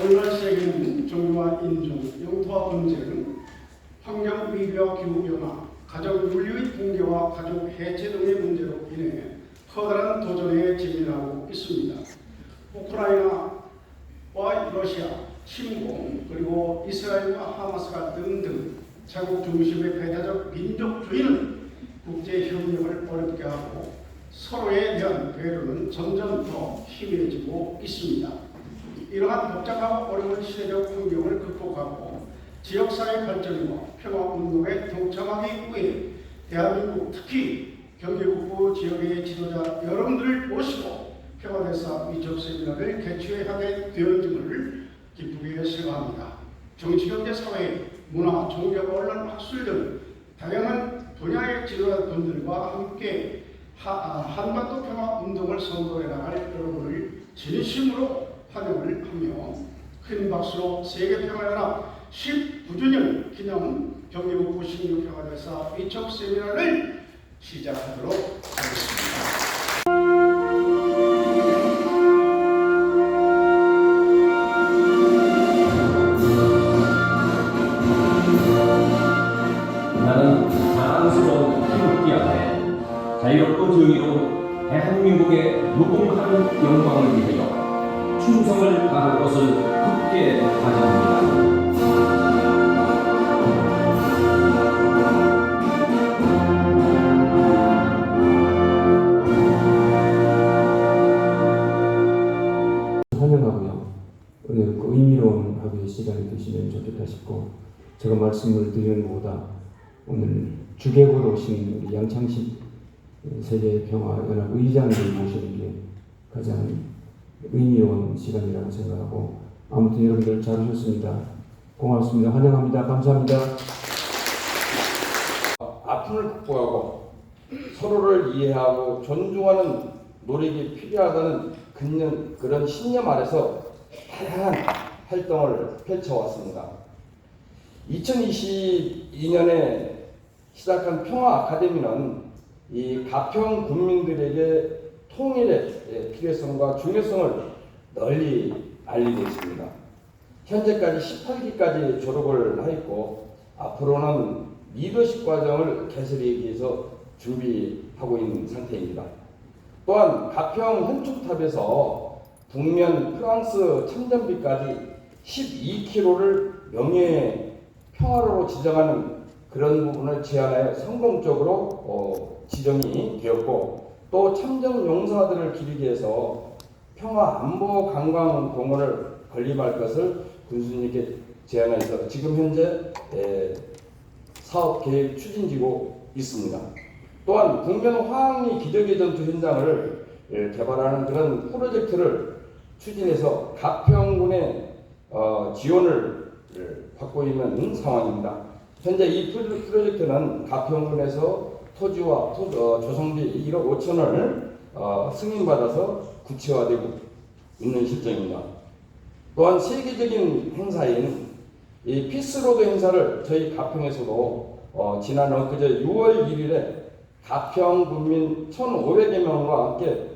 오늘날 세계는 종교와 인종, 영토와 분쟁, 환경 위기와 기후변화, 가정 윤리의 붕괴와 가족 해체 등의 문제로 인해 커다란 도전에 직면하고 있습니다. 우크라이나와 러시아, 침공, 그리고 이스라엘과 하마스가 등등 자국 중심의 배타적 민족주의는 국제 협력을 어렵게 하고 서로에 대한 배려는 점점 더 희미해지고 있습니다. 이러한 복잡하고 어려운 시대적 환경을 극복하고 지역사회 발전과 평화운동에 동참하기 위해 대한민국 특히 경기북부 지역의 지도자 여러분들을 모시고 평화대사 위촉 세미나를 개최하게 되었음을 기쁘게 생각합니다. 정치, 경제, 사회, 문화, 종교, 언론, 학술 등 다양한 분야의 지도자분들과 함께 한반도 평화운동을 선도해 나갈 여러분을 진심으로 환영을 하며 큰 박수로 세계평화연합 19주년 기념 경기북부 신규 평화대사 위촉 세미나를 시작하도록 하겠습니다. 나는 자랑스러운 태극기 앞에 자유롭고 정의로운 대한민국의 무궁한 영광을 위하여 충성을 다할 것을 굳게 다짐합니다. 환영하고요. 어렵고 의미로운 하루의 시간이 되시면 좋겠다 싶고, 제가 말씀을 드리는 것보다 오늘 주객으로 오신 우리 양창식 세계평화연합 의장을 모시는 게 가장 의미로운 시간이라고 생각하고, 아무튼 여러분들 잘 오셨습니다. 고맙습니다. 환영합니다. 감사합니다. 아픔을 극복하고 서로를 이해하고 존중하는 노력이 필요하다는 그런 신념 아래서 다양한 활동을 펼쳐왔습니다. 2022년에 시작한 평화 아카데미는 이 가평 국민들에게 통일의 필요성과 중요성을 널리 알리고 있습니다. 현재까지 18기까지 졸업을 하였고 앞으로는 리더십 과정을 개설하기 위해서 준비하고 있는 상태입니다. 또한 가평 현충탑에서 북면 프랑스 참전비까지 12km를 명예 평화로로 지정하는 그런 부분을 제안하여 성공적으로 지정이 되었고, 또 참전 용사들을 기리기 위해서 평화 안보 관광 공원을 건립할 것을 군수님께 제안해서 지금 현재 사업 계획 추진지고 있습니다. 또한 북면 화학리 기적의 전투 현장을 개발하는 그런 프로젝트를 추진해서 가평군의 지원을 받고 있는 상황입니다. 현재 이 프로젝트는 가평군에서 토지와 조성비 1억 5천을 승인받아서 구체화되고 있는 실정입니다. 또한 세계적인 행사인 이 피스로드 행사를 저희 가평에서도 지난 엊그제 6월 1일에 가평 군민 1,500여 명과 함께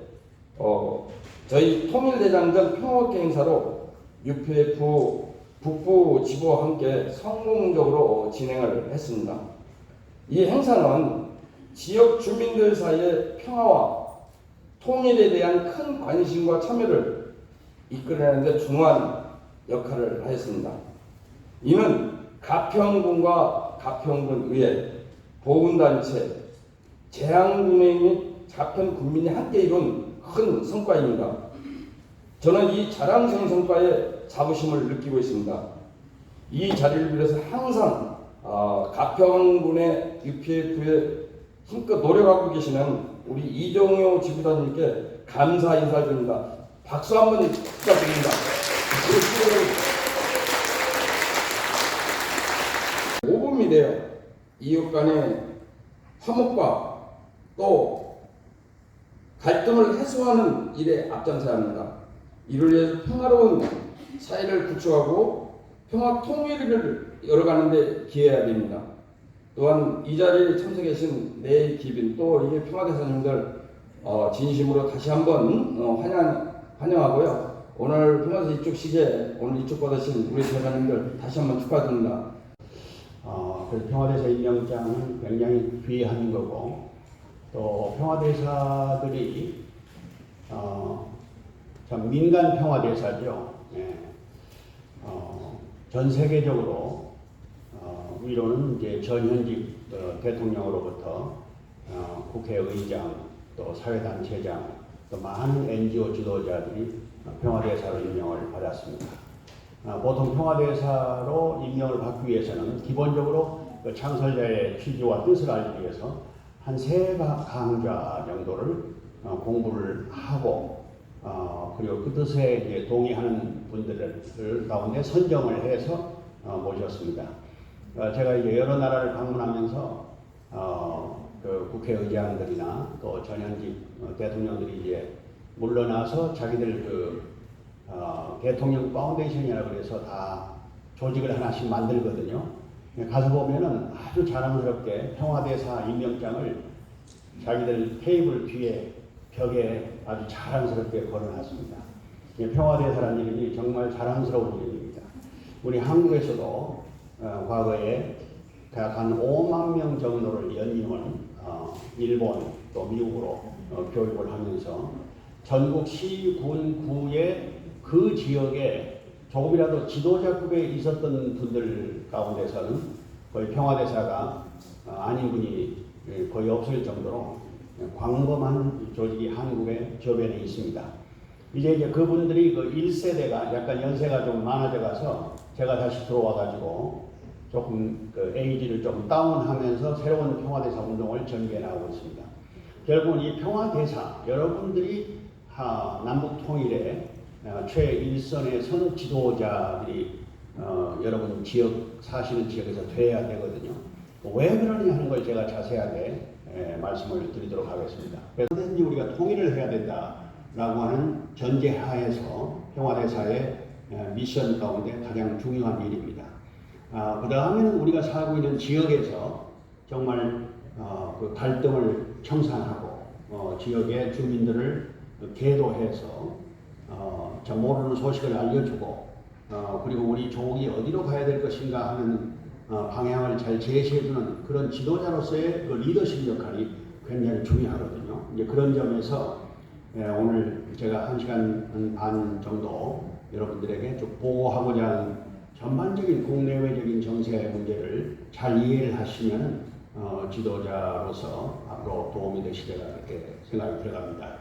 저희 통일대장전 평화학회 행사로 UPF 북부 지부와 함께 성공적으로 진행을 했습니다. 이 행사는 지역 주민들 사이의 평화와 통일에 대한 큰 관심과 참여를 이끌어내는 데 중요한 역할을 하였습니다. 이는 가평군과 가평군 의회, 보훈단체, 재향군의 및 가평군민이 함께 이룬 큰 성과입니다. 저는 이 자랑스러운 성과에 자부심을 느끼고 있습니다. 이 자리를 빌어서 항상 가평군의 UPF에 힘껏 노력하고 계시는 우리 이종효 지부장님께 감사 인사를 드립니다. 박수 한번 부탁드립니다. 5분이 돼요. 이웃 간의 화목과 또 갈등을 해소하는 일에 앞장서야 합니다. 이를 위해서 평화로운 사회를 구축하고 평화 통일을 열어가는 데 기여해야 됩니다. 또한 이 자리에 참석해 계신 내 기빈 또 이게 평화대사님들 진심으로 다시 한번 환영하고요. 오늘 평화대사 이쪽 시제 오늘 이쪽 받으신 우리 대사님들 다시 한번 축하드립니다. 그래서 평화대사 임명장은 굉장히 귀한 거고 또 평화대사들이 참 민간 평화대사죠. 예. 전 세계적으로 위로는 이제 전현직 대통령으로부터 국회의장 또 사회단체장 또 많은 NGO 지도자들이 평화대사로 임명을 받았습니다. 보통 평화대사로 임명을 받기 위해서는 기본적으로 그 창설자의 취지와 뜻을 알기 위해서 한 3강좌 정도를 공부를 하고 그리고 그 뜻에 이제 동의하는 분들을 가운데 선정을 해서 모셨습니다. 제가 이제 여러 나라를 방문하면서 그 국회의장들이나 또 전현직 대통령들이 이제 물러나서 자기들 그 대통령 파운데이션이라고 그래서 다 조직을 하나씩 만들거든요. 가서 보면은 아주 자랑스럽게 평화대사 임명장을 자기들 테이블 뒤에 벽에 아주 자랑스럽게 걸어놨습니다. 평화대사라는 이름이 정말 자랑스러운 이름입니다. 우리 한국에서도 과거에 약 한 5만 명 정도를 연임을 일본 또 미국으로 교육을 하면서 전국 시, 군, 구의 그 지역에 조금이라도 지도자급에 있었던 분들 가운데서는 거의 평화대사가 아닌 분이 거의 없을 정도로 광범한 조직이 한국에 저변에 있습니다. 이제 그분들이 그 1세대가 약간 연세가 좀 많아져 가서 제가 다시 들어와 가지고 조금 그 에이지를 좀 다운하면서 새로운 평화대사 운동을 전개해 나가고 있습니다. 결국은 이 평화대사 여러분들이 남북 통일의 최일선의 선 지도자들이 여러분 지역 사시는 지역에서 돼야 되거든요. 왜 그러냐 하는 걸 제가 자세하게 말씀을 드리도록 하겠습니다. 그래서 우리가 통일을 해야 된다라고 하는 전제하에서 평화대사의 미션 가운데 가장 중요한 일입니다. 그 다음에는 우리가 살고 있는 지역에서 정말 그 갈등을 청산하고 지역의 주민들을 계도해서 모르는 소식을 알려주고 그리고 우리 조국이 어디로 가야 될 것인가 하는 방향을 잘 제시해주는 그런 지도자로서의 그 리더십 역할이 굉장히 중요하거든요. 이제 그런 점에서 오늘 제가 1시간 반 정도 여러분들에게 좀 보고하고자 하는 전반적인 국내외적인 정세 문제를 잘 이해를 하시면 지도자로서 앞으로 도움이 되시리라 이렇게 생각이 들어갑니다.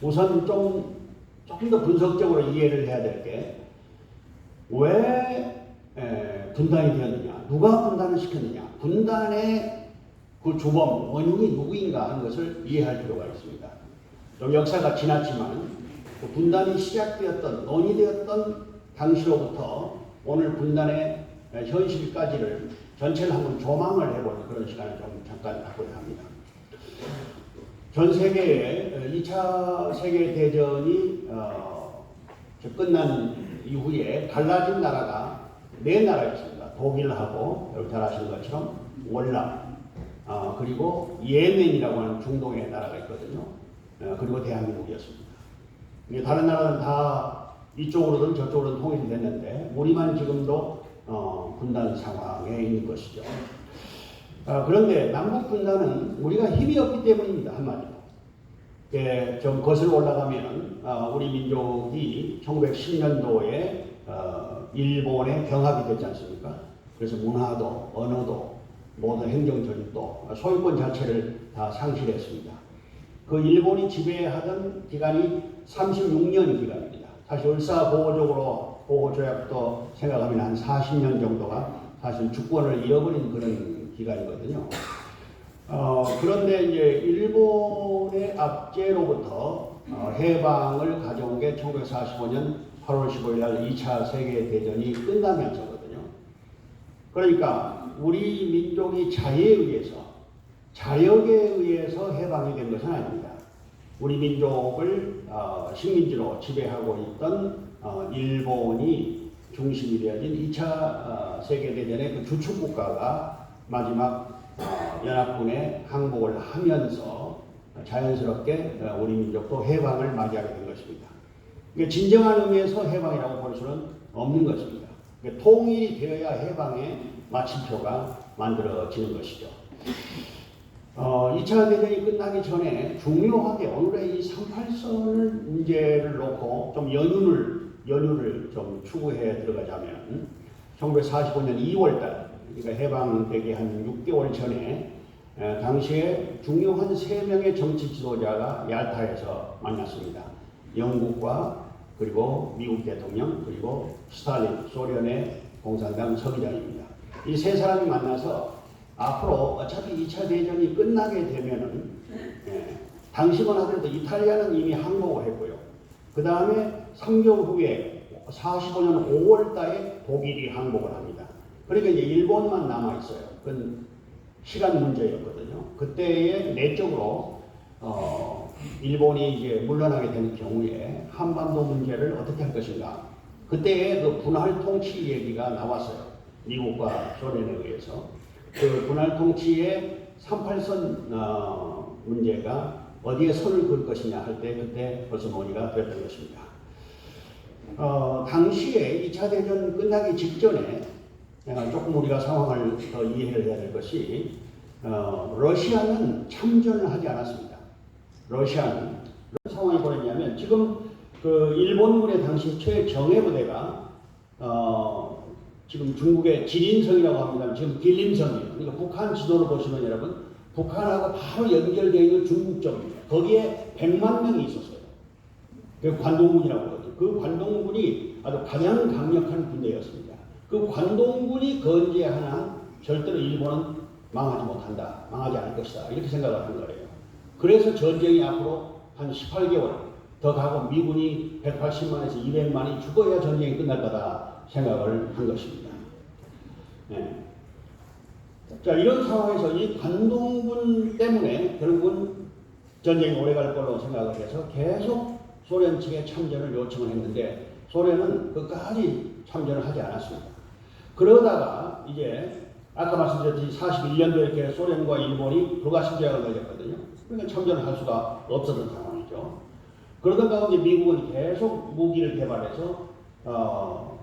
우선 조금 더 분석적으로 이해를 해야 될 게 왜 분단이 되었느냐, 누가 분단을 시켰느냐, 분단의 그 주범, 원흉이 누구인가 하는 것을 이해할 필요가 있습니다. 좀 역사가 지났지만 그 분단이 시작되었던, 논의되었던 당시로부터 오늘 분단의 현실까지를 전체를 한번 조망을 해보는 그런 시간을 좀 잠깐 갖고자 합니다. 전 세계에 2차 세계대전이 끝난 이후에 갈라진 나라가 4나라 있습니다. 독일하고 여러분 잘 아시는 것처럼 월남, 그리고 예멘이라고 하는 중동의 나라가 있거든요. 그리고 대한민국이었습니다. 다른 나라는 다 이쪽으로든 저쪽으로든 통일이 됐는데 우리만 지금도 분단 상황에 있는 것이죠. 그런데 남북 분단은 우리가 힘이 없기 때문입니다. 한마디로. 좀 거슬러 올라가면 우리 민족이 1910년도에 일본에 경합이 됐지 않습니까? 그래서 문화도 언어도 모든 행정 조직도 소유권 자체를 다 상실했습니다. 그 일본이 지배하던 기간이 36년 기간입니다. 사실 을사보호적으로 보호조약도 생각하면 한 40년 정도가 사실 주권을 잃어버린 그런 기간이거든요. 그런데 이제 일본의 압제로부터 해방을 가져온 게 1945년 8월 15일 날 2차 세계대전이 끝나면서거든요. 그러니까 우리 민족이 자력에 의해서 해방이 된 것은 아닙니다. 우리 민족을 식민지로 지배하고 있던 일본이 중심이 되어진 2차 세계대전의 그 주축국가가 마지막 연합군에 항복을 하면서 자연스럽게 우리 민족도 해방을 맞이하게 된 것입니다. 그러니까 진정한 의미에서 해방이라고 볼 수는 없는 것입니다. 그러니까 통일이 되어야 해방의 마침표가 만들어지는 것이죠. 2차 대전이 끝나기 전에 중요하게 오늘의 이 38선을 문제를 놓고 좀 연유를 좀 추구해 들어가자면 1945년 2월달, 그러니까 해방되기 한 6개월 전에 당시에 중요한 3명의 정치 지도자가 얄타에서 만났습니다. 영국과 그리고 미국 대통령 그리고 스탈린, 소련의 공산당 서기장입니다. 이 세 사람이 만나서 앞으로 어차피 2차 대전이 끝나게 되면은 당시만 하더라도 이탈리아는 이미 항복을 했고요. 그 다음에 3개월 후에 45년 5월 달에 독일이 항복을 합니다. 그러니까 이제 일본만 남아 있어요. 그건 시간 문제였거든요. 그때에 내적으로 일본이 이제 물러나게 되는 경우에 한반도 문제를 어떻게 할 것인가. 그때에 그 분할 통치 얘기가 나왔어요. 미국과 소련에 의해서. 그 분할 통치의 38선 문제가 어디에 선을 그을 것이냐 할 때 그때 벌써 논의가 됐던 것입니다. 당시에 2차 대전 끝나기 직전에 조금 우리가 상황을 더 이해를 해야 될 것이 러시아는 참전을 하지 않았습니다. 러시아는 상황이 뭐였냐면 지금 그 일본군의 당시 최정예 부대가 지금 중국의 지린성이라고 합니다. 지금 길림성이에요. 그러니까 북한 지도를 보시면 여러분 북한하고 바로 연결되어 있는 중국점입니다. 거기에 100만 명이 있었어요. 그 관동군이라고 하거든요. 그 관동군이 아주 가장 강력한 군대였습니다. 그 관동군이 건재하는 한 절대로 일본은 망하지 못한다. 망하지 않을 것이다. 이렇게 생각을 한 거예요. 그래서 전쟁이 앞으로 한 18개월 더 가고 미군이 180만에서 200만이 죽어야 전쟁이 끝날 거다 생각을 한 것입니다. 네. 자, 이런 상황에서 이 관동군 때문에 결국은 전쟁이 오래갈 걸로 생각을 해서 계속 소련 측에 참전을 요청을 했는데 소련은 끝까지 참전을 하지 않았습니다. 그러다가 이제 아까 말씀드렸듯이 41년도에 이렇게 소련과 일본이 불가심제약을 맺었거든요. 그러니까 참전을 할 수가 없었던 상황이죠. 그러던 가운데 미국은 계속 무기를 개발해서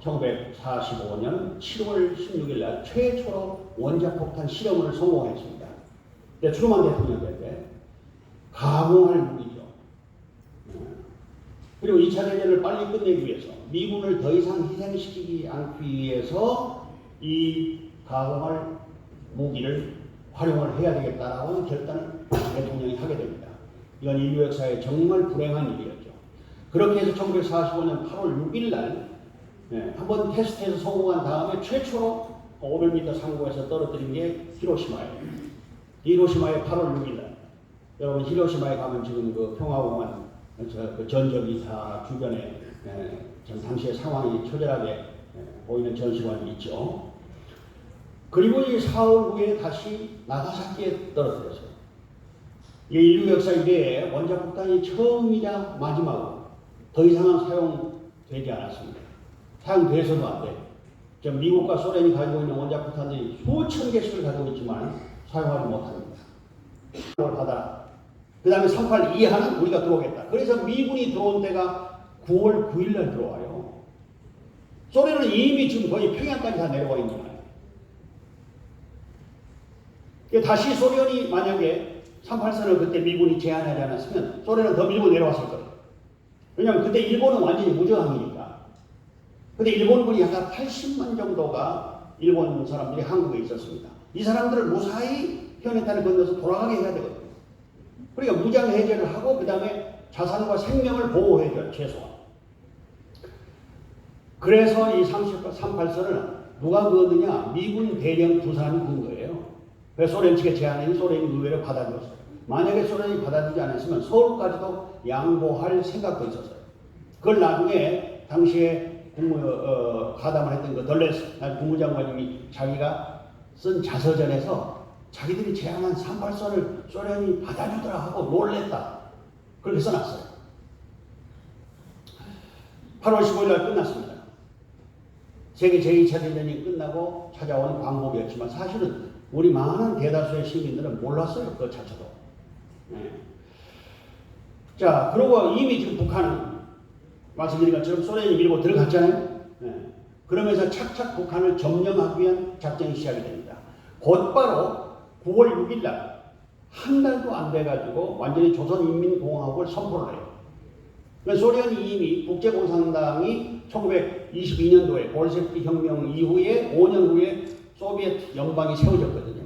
1945년 7월 16일 날 최초로 원자폭탄 실험을 성공했습니다. 근데 트루만 대통령 때 가공할 무기죠. 그리고 2차 대전을 빨리 끝내기 위해서 미군을 더 이상 희생시키지 않기 위해서 이 가공할 무기를 활용을 해야 되겠다라고 결단을 대통령이 하게 됩니다. 이건 인류 역사에 정말 불행한 일이었죠. 그렇게 해서 1945년 8월 6일 날 한번 테스트해서 성공한 다음에 최초로 500m 상공에서 떨어뜨린 게 히로시마예요. 히로시마의 8월 6일 날. 여러분 히로시마에 가면 지금 그 평화공원 그 전적이 다 주변에 당시의 상황이 초절하게 보이는 전시관이 있죠. 그리고 이 사흘 후에 다시 나가사키에 떨어뜨렸어요. 이게 인류 역사 이래에 원자폭탄이 처음이자 마지막으로 더 이상은 사용되지 않았습니다. 사용돼서도 안 돼. 지금 미국과 소련이 가지고 있는 원자폭탄들이 수천 개씩을 가지고 있지만 사용하지 못합니다. 그걸 받아라. 그 다음에 38 이하는 우리가 들어오겠다. 그래서 미군이 들어온 때가 9월 9일 날 들어와요. 소련은 이미 지금 거의 평양까지 다 내려와 있는 거예요. 다시 소련이 만약에 38선을 그때 미군이 제한하지 않았으면 소련은 더 밀고 내려왔을 거예요. 왜냐하면 그때 일본은 완전히 무저항이니까. 근데 일본군이 약 80만 정도가 일본 사람들이 한국에 있었습니다. 이 사람들을 무사히 현해탄을 건너서 돌아가게 해야 되거든요. 그러니까 무장 해제를 하고 그 다음에 자산과 생명을 보호해줘요. 최소한. 그래서 이 38선을 누가 그었느냐? 미군 대령 두 사람이 그은 거예요. 그래서 소련 측에 제안하니 소련이 의외로 받아들였어요. 만약에 소련이 받아들이지 않았으면 서울까지도 양보할 생각도 있었어요. 그걸 나중에 당시에 가담을 했던 그 덜레스 국무장관님이 자기가 쓴 자서전에서 자기들이 제안한 38선을 소련이 받아주더라 하고 놀랬다. 그렇게 써놨어요. 8월 15일 날 끝났습니다. 세계 제2차 대전이 끝나고 찾아온 광복이었지만 사실은 우리 많은 대다수의 시민들은 몰랐어요. 그 자체도. 네. 자, 그리고 이미 지금 북한은 말씀드린 것처럼 소련이 밀고 들어갔잖아요. 예. 그러면서 착착 북한을 점령하기 위한 작전이 시작이 됩니다. 곧바로 9월 6일 날 한 달도 안 돼가지고 완전히 조선인민공화국을 선포를 해요. 그러니까 소련이 이미 국제공산당이 1922년도에 볼셰비키 혁명 이후에 5년 후에 소비에트 연방이 세워졌거든요.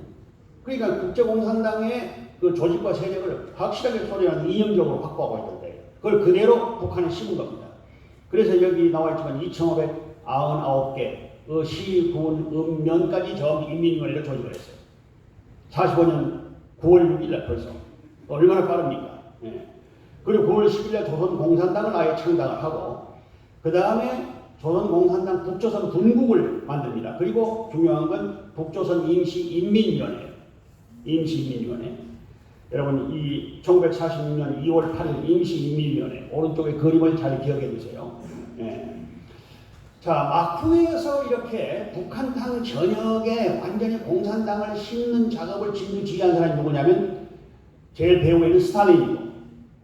그러니까 국제공산당의 그 조직과 세력을 확실하게 소련은 이념적으로 확보하고 있는데 그걸 그대로 북한에 심은 겁니다. 그래서 여기 나와 있지만 2,599개 시, 군, 읍면까지 전부 인민위원회를 조직을 했어요. 45년 9월 6일 날 벌써. 얼마나 빠릅니까? 예. 그리고 9월 10일 날 조선공산당을 아예 창당을 하고 그 다음에 조선공산당 북조선 분국을 만듭니다. 그리고 중요한 건 북조선 임시인민위원회. 임시인민위원회. 여러분 이 1946년 2월 8일 임시인민위원회 오른쪽에 그림을 잘 기억해 두세요. 예. 자, 막후에서 이렇게 북한 땅 전역에 완전히 공산당을 심는 작업을 진두지휘한 사람이 누구냐면 제일 배후에는 스탈린이고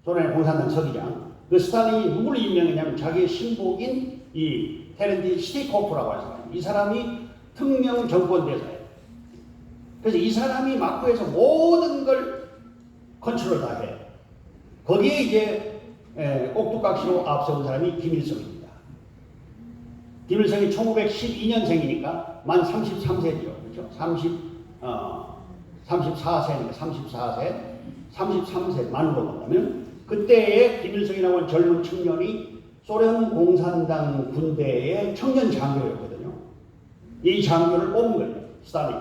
소련의 공산당 서기장. 그 스탈린이 누구를 임명했냐면 자기의 신복인 이 테렌티 시티코프라고 하는 사람. 이 사람이 특명 정권 대사예요. 그래서 이 사람이 막후에서 모든 걸 컨트롤 다 해요. 거기에 이제 꼭두각시로 앞세운 사람이 김일성입니다. 김일성이 1912년생이니까 만 33세죠. 그렇죠? 34세니까 34세, 33세 만으로 본다면 그때의 김일성이라고 하는 젊은 청년이 소련 공산당 군대의 청년 장교였거든요. 이 장교를 뽑은 거예요. 스탈린.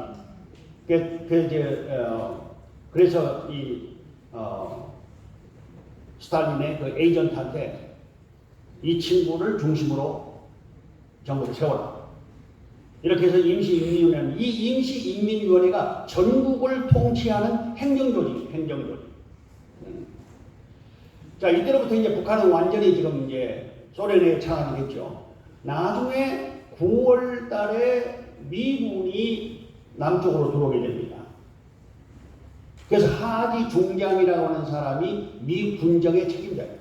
그래서 이 스탈린의 그 에이전트한테 이 친구를 중심으로 정부를 세워라. 이렇게 해서 임시인민위원회는 이 임시인민위원회가 전국을 통치하는 행정조직이에요. 행정조직. 자, 이때로부터 이제 북한은 완전히 지금 이제 소련에 장악이 됐죠. 나중에 9월 달에 미군이 남쪽으로 들어오게 됩니다. 그래서 하지 중장이라고 하는 사람이 미 군정의 책임자예요.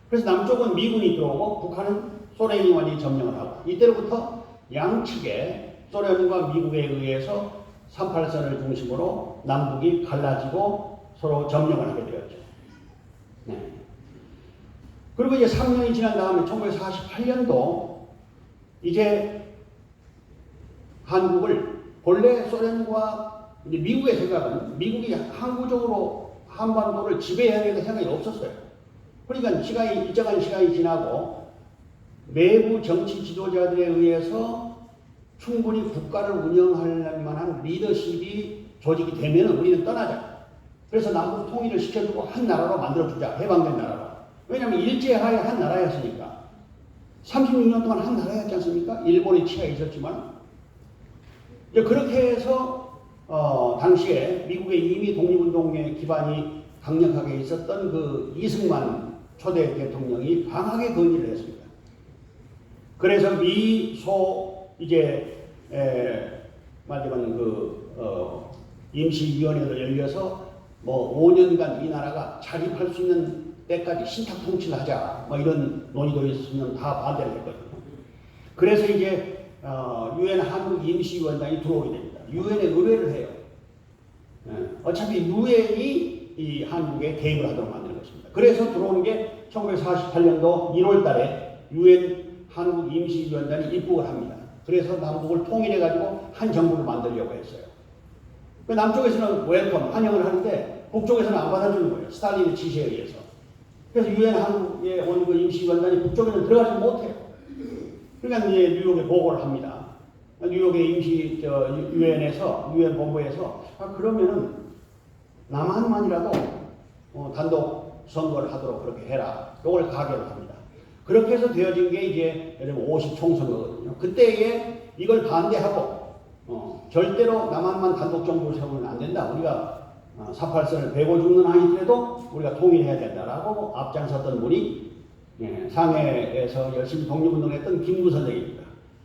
그래서 남쪽은 미군이 들어오고 북한은 소련이 완전히 점령을 하고 이때로부터 양측에 소련과 미국에 의해서 38선을 중심으로 남북이 갈라지고 서로 점령을 하게 되었죠. 네. 그리고 이제 3년이 지난 다음에 1948년도 이제 한국을 본래 소련과 이제 미국의 생각은 미국이 항구적으로 한반도를 지배해야 되는 생각이 없었어요. 그러니까 일정한 시간이 지나고 내부 정치 지도자들에 의해서 충분히 국가를 운영할 만한 리더십이 조직이 되면 우리는 떠나자. 그래서 남북 통일을 시켜주고 한 나라로 만들어주자. 해방된 나라로. 왜냐하면 일제하에 한 나라였으니까. 36년 동안 한 나라였지 않습니까? 일본의 치가 있었지만. 그렇게 해서 당시에 미국의 이미 독립운동의 기반이 강력하게 있었던 그 이승만 초대 대통령이 강하게 건의를 했습니다. 그래서 미소 이제 말하자면 임시위원회도 열려서 뭐 5년간 이 나라가 자립할 수 있는 때까지 신탁 통치를 하자 뭐 이런 논의도 있으면 다 반대를 했거든요. 그래서 이제 유엔 한국 임시위원장이 들어오게 됩니다. 유엔에 의뢰를 해요. 어차피 유엔이 이 한국에 개입을 하도록 만드는 것입니다. 그래서 들어오는 게 1948년도 1월 달에 유엔 한국 임시위원장이 입국을 합니다. 그래서 남북을 통일해가지고 한 정부를 만들려고 했어요. 남쪽에서는 웰컴, 환영을 하는데 북쪽에서는 안 받아주는 거예요. 스탈린의 지시에 의해서. 그래서 유엔 한국에 온 그 임시위원장이 북쪽에는 들어가지 못해요. 그러니까 이제 뉴욕에 보고를 합니다. 뉴욕의 유엔에서, 유엔 본부에서 그러면은 남한만이라도 단독 선거를 하도록 그렇게 해라. 이걸 가결을 합니다. 그렇게 해서 되어진 게 이제 여러분 50총선거거든요. 그때에 이걸 반대하고 절대로 남한만 단독 정부를 세우면 안 된다. 우리가 38선을 베고 죽는 한이더라도 우리가 통일해야 된다라고 앞장섰던 분이 상해에서 열심히 독립운동했던 김구 선생입니다.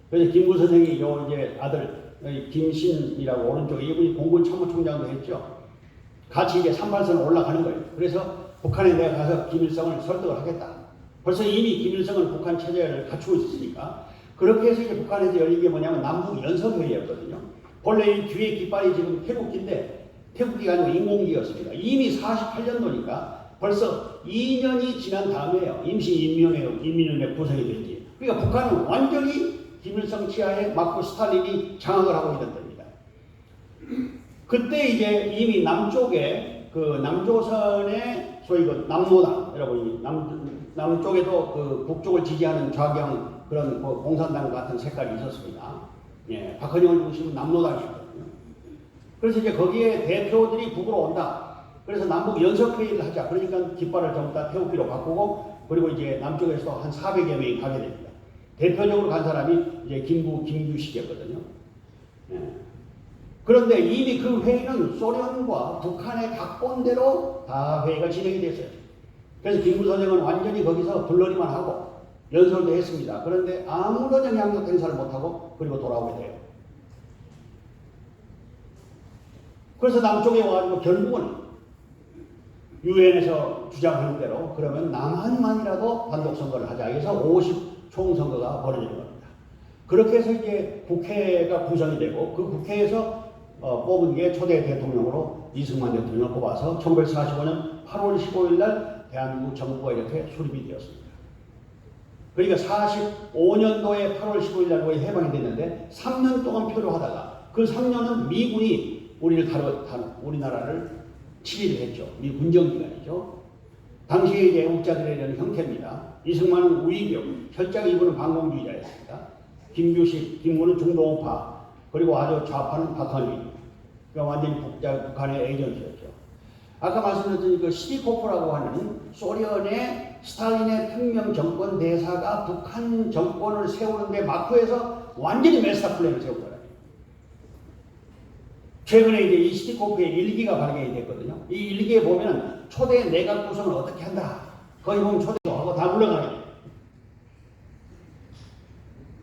그래서 김구 선생이 요 이제 아들 김신이라고 오른쪽에 이분이 공군 참모총장도 했죠. 같이 이제 38선을 올라가는 거예요. 그래서 북한에 내가 가서 김일성을 설득을 하겠다. 벌써 이미 김일성은 북한 체제를 갖추고 있었으니까 그렇게 해서 이제 북한에서 열린 게 뭐냐면 남북 연석회의였거든요. 본래 이 뒤에 깃발이 지금 태극기인데 태극기가 아니고 인공기였습니다. 이미 48년도니까 벌써 2년이 지난 다음에요. 임시인민위원회 구성이 된지. 그러니까 북한은 완전히 김일성 치하에 맞고 스탈린이 장악을 하고 있는 겁니다. 그때 이제 이미 남쪽에 그 남조선의 소위 그 남노당 여러분 남쪽에도 그 북쪽을 지지하는 좌경 그런 뭐 공산당 같은 색깔이 있었습니다. 예, 박헌영을 중심으로 남노당이었거든요. 그래서 이제 거기에 대표들이 북으로 온다. 그래서 남북 연석회의를 하자. 그러니까 깃발을 전부 다 태극기로 바꾸고 그리고 이제 남쪽에서 한 400여 명이 가게 됩니다. 대표적으로 간 사람이 이제 김규식이었거든요. 예. 그런데 이미 그 회의는 소련과 북한의 각본대로 다 회의가 진행이 됐어요. 그래서 김구 선생은 완전히 거기서 불러리만 하고 연설도 했습니다. 그런데 아무런 영향력 행사를 못하고 그리고 돌아오게 돼요. 그래서 남쪽에 와가지고 결국은 유엔에서 주장하는 대로 그러면 남한만이라도 단독 선거를 하자 해서 50 총선거가 벌어지는 겁니다. 그렇게 해서 이제 국회가 구성이 되고 그 국회에서 뽑은 게 초대 대통령으로 이승만 대통령을 뽑아서 1945년 8월 15일 날 대한민국 정부가 이렇게 수립이 되었습니다. 그러니까 45년도에 8월 15일 날 거의 해방이 됐는데 3년 동안 표류하다가 그 3년은 미군이 우리나라를 치리를 했죠. 미 군정기간이죠. 당시에 이제 애국자들에 대한 형태입니다. 이승만은 우이병, 혈장 이분은 반공주의자였습니다. 김규식, 김구는 중도우파, 그리고 아주 좌파는 박헌희. 그러니까 완전히 북한의 에이전트였죠. 아까 말씀드렸던 그 시디코프라고 하는 소련의 스탈린의 특명 정권 대사가 북한 정권을 세우는데 마크에서 완전히 메스터 플랜을 세우더라고요. 최근에 이제 이 시디코프의 일기가 발견이 됐거든요. 이 일기에 보면 초대 내각 구성을 어떻게 한다. 거기 보면 초대도 하고 다 물러가게 돼요.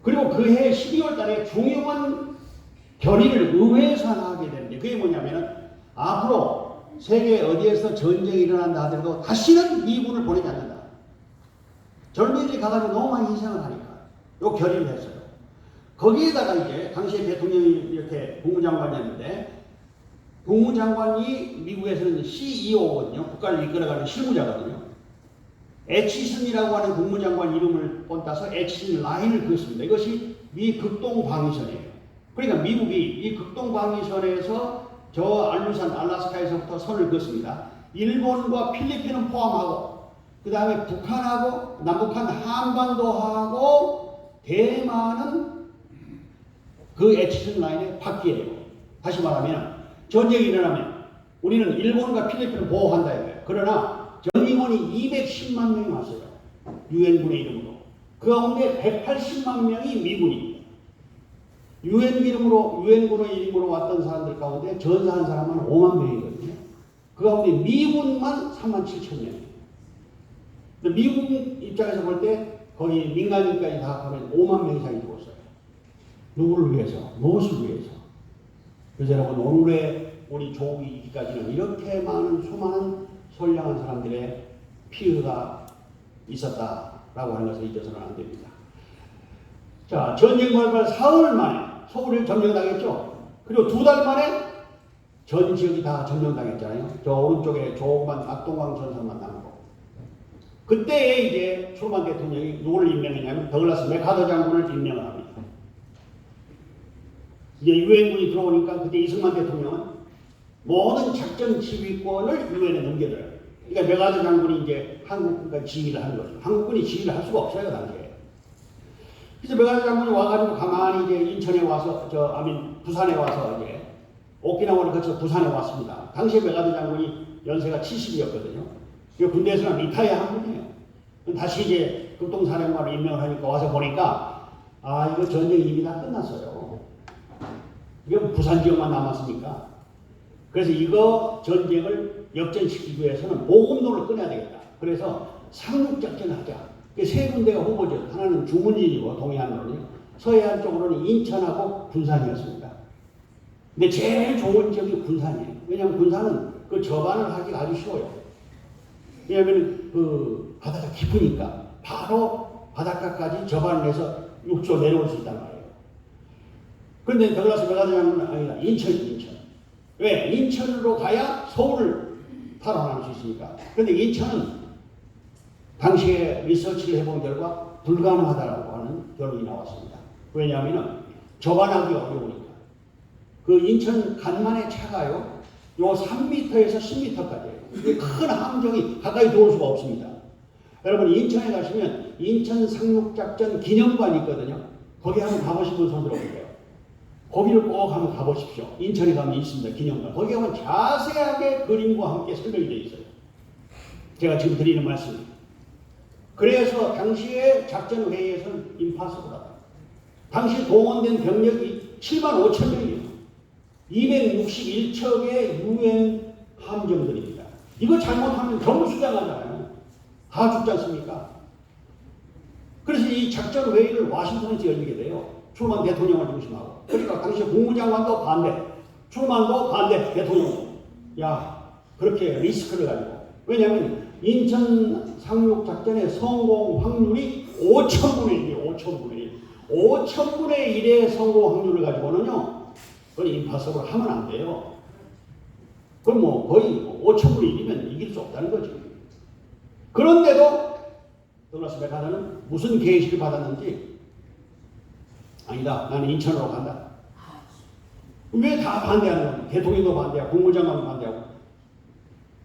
그리고 그해 12월 달에 중요한 결의를 의회에서 하나 하게 되는데 그게 뭐냐면은 앞으로 세계 어디에서 전쟁이 일어난다 하더라도 다시는 미군을 보내지 않는다. 젊은이들이 가가지고 너무 많이 희생을 하니까 요 결의를 했어요. 거기에다가 이제 당시에 대통령이 이렇게 국무장관이었는데 국무장관이 미국에서는 CEO거든요. 국가를 이끌어가는 실무자거든요. 에치슨이라고 하는 국무장관 이름을 본따서 에치슨 라인을 그었습니다. 이것이 미 극동방위선이에요. 그러니까 미국이 이 극동방위선에서 저 안루산 알라스카에서부터 선을 그었습니다. 일본과 필리핀은 포함하고 그 다음에 북한하고 남북한 한반도하고 대만은 그 에치슨 라인의 밖이에요. 다시 말하면 전쟁이 일어나면 우리는 일본과 필리핀을 보호한다 이거예요. 그러나 전 인원이 210만 명이 왔어요. 유엔군의 이름으로. 그 가운데 180만 명이 미군입니다. 유엔군의 이름으로 왔던 사람들 가운데 전사한 사람은 5만 명이거든요. 그 가운데 미군만 3만 7천 명이에요. 미국 입장에서 볼 때 거기 민간인까지 다 하면 5만 명 이상이 죽었어요. 누구를 위해서? 무엇을 위해서? 그래서 여러분 오늘의 우리 조국이기까지는 이렇게 많은 수많은 선량한 사람들의 피해가 있었다라고 하는 것을 잊어서는 안 됩니다. 자, 전쟁 발발 사흘 만에 서울이 점령당했죠. 그리고 2달 만에 전 지역이 다 점령당했잖아요. 저 오른쪽에 조그만 악동강 전선만 남고. 그때에 이제 트루먼 대통령이 누구를 임명했냐면 더글라스 맥카더 장군을 임명을 합니다. 이제 유엔군이 들어오니까 그때 이승만 대통령은 모든 작전 지휘권을 유엔에 넘겨줘요. 그러니까 맥카더 장군이 이제 한국군과 지휘를 하는 거죠. 한국군이 지휘를 할 수가 없어요, 당시에. 그래서 맥카더 장군이 와가지고 가만히 이제 인천에 와서, 부산에 와서 이제 오키나와를 거쳐 부산에 왔습니다. 당시에 맥카더 장군이 연세가 70이었거든요. 군대에서는 리타이어 한 분이에요. 다시 이제 극동사령관을 임명을 하니까 와서 보니까, 이거 전쟁이 이미 다 끝났어요. 이게 부산 지역만 남았으니까. 그래서 이거 전쟁을 역전시키기 위해서는 보급로를 끊어야 되겠다. 그래서 상륙작전을 하자. 세 군데가 후보죠. 하나는 주문진이고 동해안으로는 서해안 쪽으로는 인천하고 군산이었습니다. 근데 제일 좋은 지역이 군산이에요. 왜냐하면 군산은 그 저반을 하기가 아주 쉬워요. 왜냐하면 그 바다가 깊으니까 바로 바닷가까지 접안을 해서 육지로 내려올 수 있단 말이에요. 그런데 더글라스 메가더 장군은 아니다. 인천. 왜? 인천으로 가야 서울을 탈환할 수 있으니까. 그런데 인천은 당시에 리서치를 해본 결과 불가능하다고 하는 결론이 나왔습니다. 왜냐하면 접안하기가 어려우니까. 그 인천 간만의 차가요, 요 3m에서 10m까지예요. 이게 큰 함정이 가까이 들어올 수가 없습니다. 여러분 인천에 가시면 인천 상륙작전 기념관이 있거든요. 거기 한번 가보신 분 손 들어볼게요. 거기를 꼭 한번 가보십시오. 인천에 가면 있습니다. 기념관. 거기 가면 자세하게 그림과 함께 설명이 되어 있어요. 제가 지금 드리는 말씀입니다. 그래서 당시에 작전 회의에서는 임파서블하다. 당시 동원된 병력이 7만 5천 명이에요. 261척의 유엔 함정들입니다. 이거 잘못하면 경무수장하잖아요. 다 죽지 않습니까? 그래서 이 작전 회의를 워싱턴에서 열리게 돼요. 트루먼 대통령을 중심하고. 그러니까 당시 국무장관도 반대, 트루먼도 반대, 대통령. 야, 그렇게 리스크를 가지고. 왜냐하면 인천 상륙 작전의 성공 확률이 5,000분의 1이에요. 5,000분의 1. 5,000분의 1의 성공 확률을 가지고는요, 그건 임파서블 하면 안 돼요. 그럼 뭐 거의 5,000분의 1이면 이길 수 없다는 거죠. 그런데도 더글라스 메가더는 무슨 계시를 받았는지, 아니다, 나는 인천으로 간다. 왜 다 반대하는 거야? 대통령도 반대하고 국무장관도 반대하고.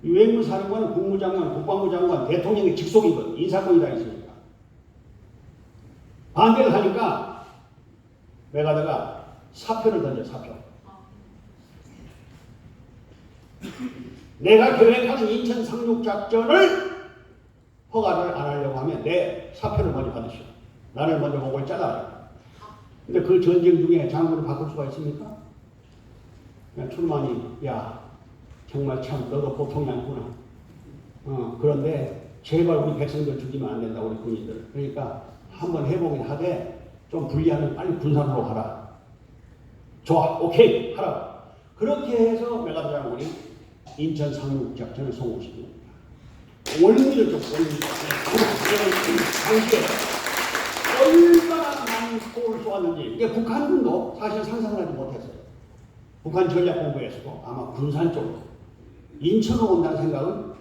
외무사령관은 국무장관, 국방부 장관, 대통령의 직속이거든. 인사권이 다 있으니까. 반대를 하니까 메가더가 사표를 던져. 사표. 내가 계획하는 인천 상륙작전을 허가를 안 하려고 하면 내 사표를 먼저 받으시오. 나를 먼저 목을 잘라요. 근데 그 전쟁 중에 장군을 바꿀 수가 있습니까? 그냥 트루먼이, 야, 정말 참 너도 보통이 아니구나. 그런데 제발 우리 백성들 죽이면 안 된다, 우리 군인들. 그러니까 한번 해보긴 하되 좀 불리하면 빨리 군산으로 가라. 좋아, 오케이, 하라. 그렇게 해서 메가더 장군이 인천 상륙작전을 성공시킵니다. 원리를 좀 보입니다. 당시에 얼마나 많은 포를 쏘았는지. 이게 북한군도 사실 상상을 하지 못했어요. 북한 전략본부에서도 아마 군산 쪽으로 인천으로 온다는 생각은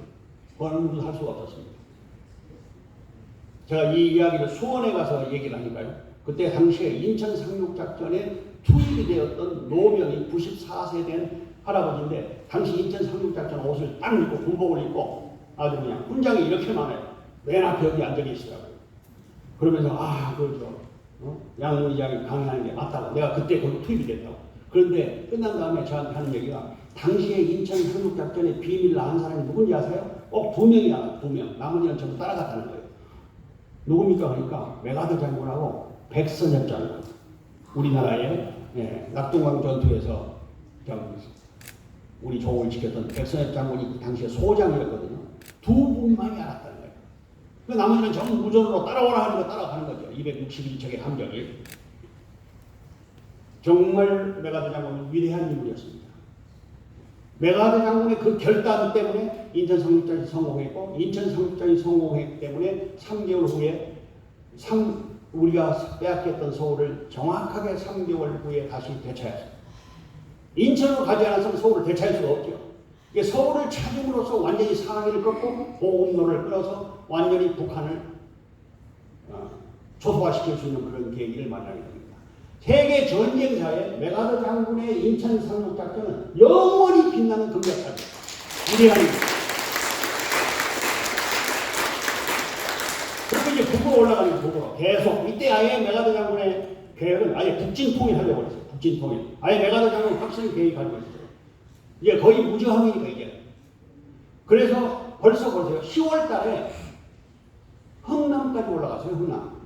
어느 할 수가 없었습니다. 제가 이 이야기를 수원에 가서 얘기를 하니까요. 그때 당시에 인천 상륙작전에 투입이 되었던 노병이 94세 된 할아버지인데, 당시 인천 상륙작전 옷을 딱 입고 군복을 입고 아주 그냥 훈장이 이렇게 많아요. 맨 앞에 여기 앉아 계시더라고요. 그러면서 양 의장이 강의하는 게 맞다고. 내가 그때 거기 투입이 됐다고. 그런데 끝난 다음에 저한테 하는 얘기가, 당시에 인천 상륙작전에 비밀을 아는 사람이 누군지 아세요? 꼭 2명이 나와요. 2명. 나머지는 전부 따라갔다는 거예요. 누굽니까? 그러니까 메가더 장군하고 백선엽 장군. 우리나라의 낙동강 전투에서 우리 조국을 지켰던 백선엽 장군이 그 당시에 소장이었거든요. 2분만이 알았다는 거예요. 그 나머지는 전부 무전으로 따라오라 하는 거 따라가는 거죠. 261척의 함정이. 정말 메가더 장군은 위대한 인물이었습니다. 메가더 장군의 그 결단 때문에 인천 상륙작이 성공했고, 인천 상륙작이 성공했기 때문에 3개월 후에 우리가 빼앗겼던 서울을 정확하게 3개월 후에 다시 되찾았습니다. 인천으로 가지 않았으면 서울을 되찾을 수가 없죠. 이게 서울을 찾음으로써 완전히 상하이를 꺾고 보급로를 끊어서 완전히 북한을 초토화시킬 수 있는 그런 계기를 마련하게 됩니다. 세계 전쟁사에 메가더 장군의 인천 상륙작전은 영원히 빛나는 금벽사죠. 위대한. 그리고 이제 북으로 올라가는 북으로 계속. 이때 아예 메가더 장군의 계획은 아예 북진통일하려고 했어요. 북진통일. 아예 메가더 장군 확실히 계획이 가지고 있어요. 이게 거의 무저항이니까 이게. 그래서 벌써 보세요. 10월 달에 흥남까지 올라갔어요. 흥남.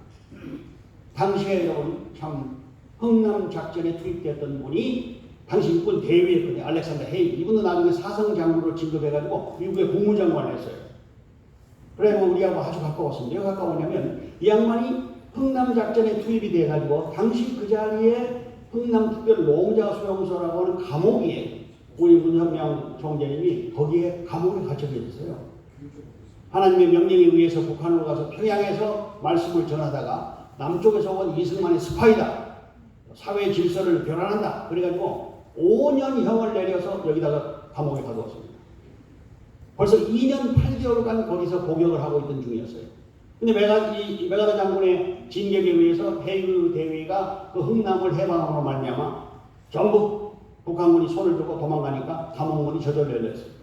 당시에 여러분 참 흥남 작전에 투입됐던 분이 당시 육군 대위였거든요. 알렉산더 헤이. 이분도 나중에 사성 장군으로 진급해가지고 미국의 국무장관을 했어요. 그래 뭐 우리하고 아주 가까웠습니다. 왜 가까웠냐면 이 양반이 흥남 작전에 투입이 돼가지고 당시 그 자리에 흥남특별 노무자 수용소라고 하는 감옥이에요. 우리 문현명 총재님이 거기에 감옥에 갇혀져 있어요. 하나님의 명령에 의해서 북한으로 가서 평양에서 말씀을 전하다가 남쪽에서 온 이승만의 스파이다. 사회 질서를 교란한다. 그래가지고 5년형을 내려서 여기다가 감옥에 가두었습니다. 벌써 2년 8개월간 거기서 복역을 하고 있던 중이었어요. 근데 메가더 장군의 진격에 의해서 헤이그 대위가 그 흥남을 해방함으로 말미암아 전부 북한군이 손을 들고 도망가니까 감옥문이 저절로 열렸어요.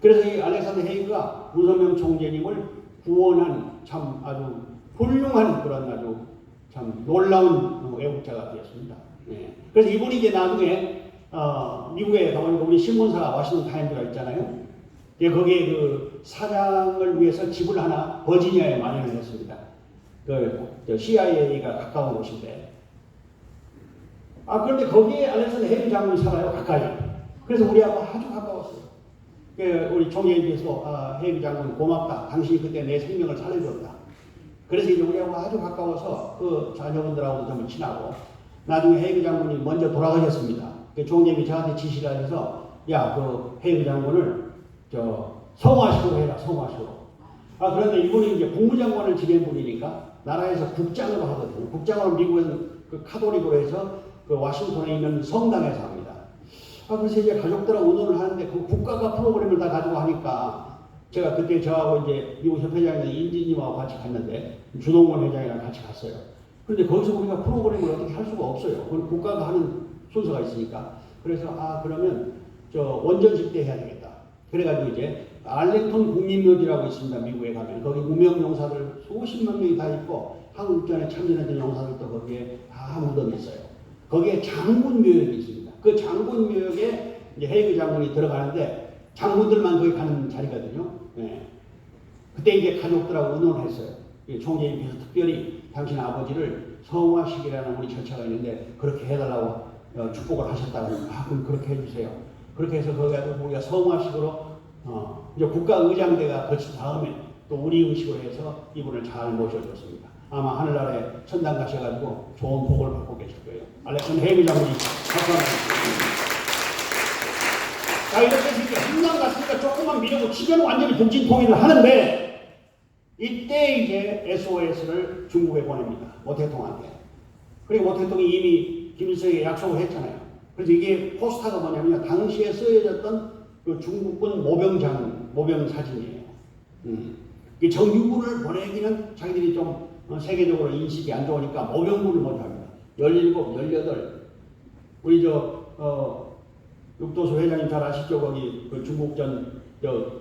그래서 이 알렉산더 헤이그가 문선명 총재님을 구원한 참 아주 훌륭한 그런 아주 참 놀라운 애국자가 되었습니다. 네. 그래서 이분이 이제 나중에 미국에 가보니까 우리 신문사 워싱턴 타임즈가 있잖아요. 거기에 그 사장을 위해서 집을 하나 버지니아에 마련을 했습니다. 그 CIA가 가까운 곳인데. 그런데 거기에 알렉산더 헤이그 장군이 살아요, 가까이. 그래서 우리하고 아주 가까웠어요. 우리 총회에서 헤이그 장군 고맙다. 당신이 그때 내 생명을 살려줬다. 그래서 이제 우리하고 아주 가까워서 그 자녀분들하고도 좀 친하고 나중에 헤이그 장군이 먼저 돌아가셨습니다. 그 총재님이 저한테 지시를 해서 야, 그 헤이그 장군을 성화식으로 해라, 성화식으로. 그런데 이분이 이제 국무장관을 지낸 분이니까 나라에서 국장으로 하거든요. 국장으로 미국에서는 그 카톨릭으로 해서 그 워싱턴에 있는 성당에서 합니다. 그래서 이제 가족들하고 의논을 하는데 그 국가가 프로그램을 다 가지고 하니까 제가 그때 저하고 이제 미국 협회장이나 인지님하고 같이 갔는데 주동원 회장이랑 같이 갔어요. 그런데 거기서 우리가 프로그램을 어떻게 할 수가 없어요. 그건 국가가 하는 순서가 있으니까. 그래서 그러면 원전식 때 해야 되겠다. 그래가지고 이제 알렉턴 국립묘지라고 있습니다. 미국에 가면 거기 무명 용사들 수십만 명이 다 있고 한국전에 참전했던 용사들도 거기에 다 무덤이 있어요. 거기에 장군 묘역이 있습니다. 그 장군 묘역에 이제 헤이그 장군이 들어가는데 장군들만 거기 가는 자리거든요. 네. 그때 이제 가족들하고 의논을 했어요. 총재님께서 특별히 당신 아버지를 성화식이라는 우리 절차가 있는데 그렇게 해달라고 축복을 하셨다고 하니까 그럼 그렇게 해주세요. 그렇게 해서 거기가 우리가 성화식으로 이제 국가의장대가 거친 다음에 또 우리 의식으로 해서 이분을 잘 모셔줬습니다. 아마 하늘나라에 천당 가셔가지고 좋은 복을 받고 계실 거예요. 알렉산더 헤이그 장군이 이렇게 해서 이제 흥남 갔으니까 조금만 밀고 치면 완전히 북진 통일을 하는데 이때 이제 SOS를 중국에 보냅니다. 모태통한테. 그리고 모태통이 이미 김일성에게 약속을 했잖아요. 그래서 이게 포스터가 뭐냐면 당시에 쓰여졌던 그 중국군 모병 사진이에요. 이 정규군을 보내기는 자기들이 좀 세계적으로 인식이 안 좋으니까 모병군을 먼저 합니다. 17, 18. 우리 육도수 회장님 잘 아시죠? 거기 그 중국전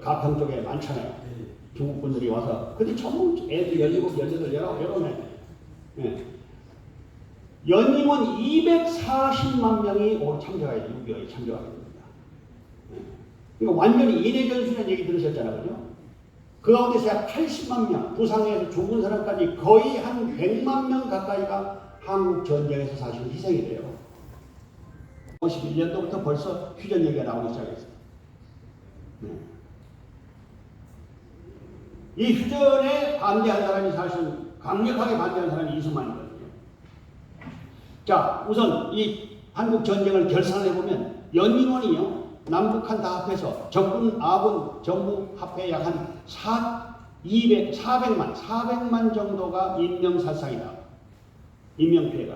가평 쪽에 많잖아요. 중국군들이 와서. 근데 전부 애들 17, 18, 19명. 예. 연임은 240만 명이 참가해요. 6.25에 참가하게 됩니다. 그러니까 완전히 인해전술이라는 얘기 들으셨잖아요. 그죠? 그 가운데서 약 80만 명, 부상해서 죽은 사람까지 거의 한 100만 명 가까이가 한국 전쟁에서 사실 희생이 돼요. 51년도부터 벌써 휴전 얘기가 나오기 시작했어요. 이 휴전에 반대한 사람이 사실 강력하게 반대한 사람이 이승만이거든요. 자, 우선 이 한국 전쟁을 결산해보면 연민원이요. 남북한 다 합해서 적군, 아군 전부 합해 약 한 400만 정도가 인명살상이다. 인명피해가.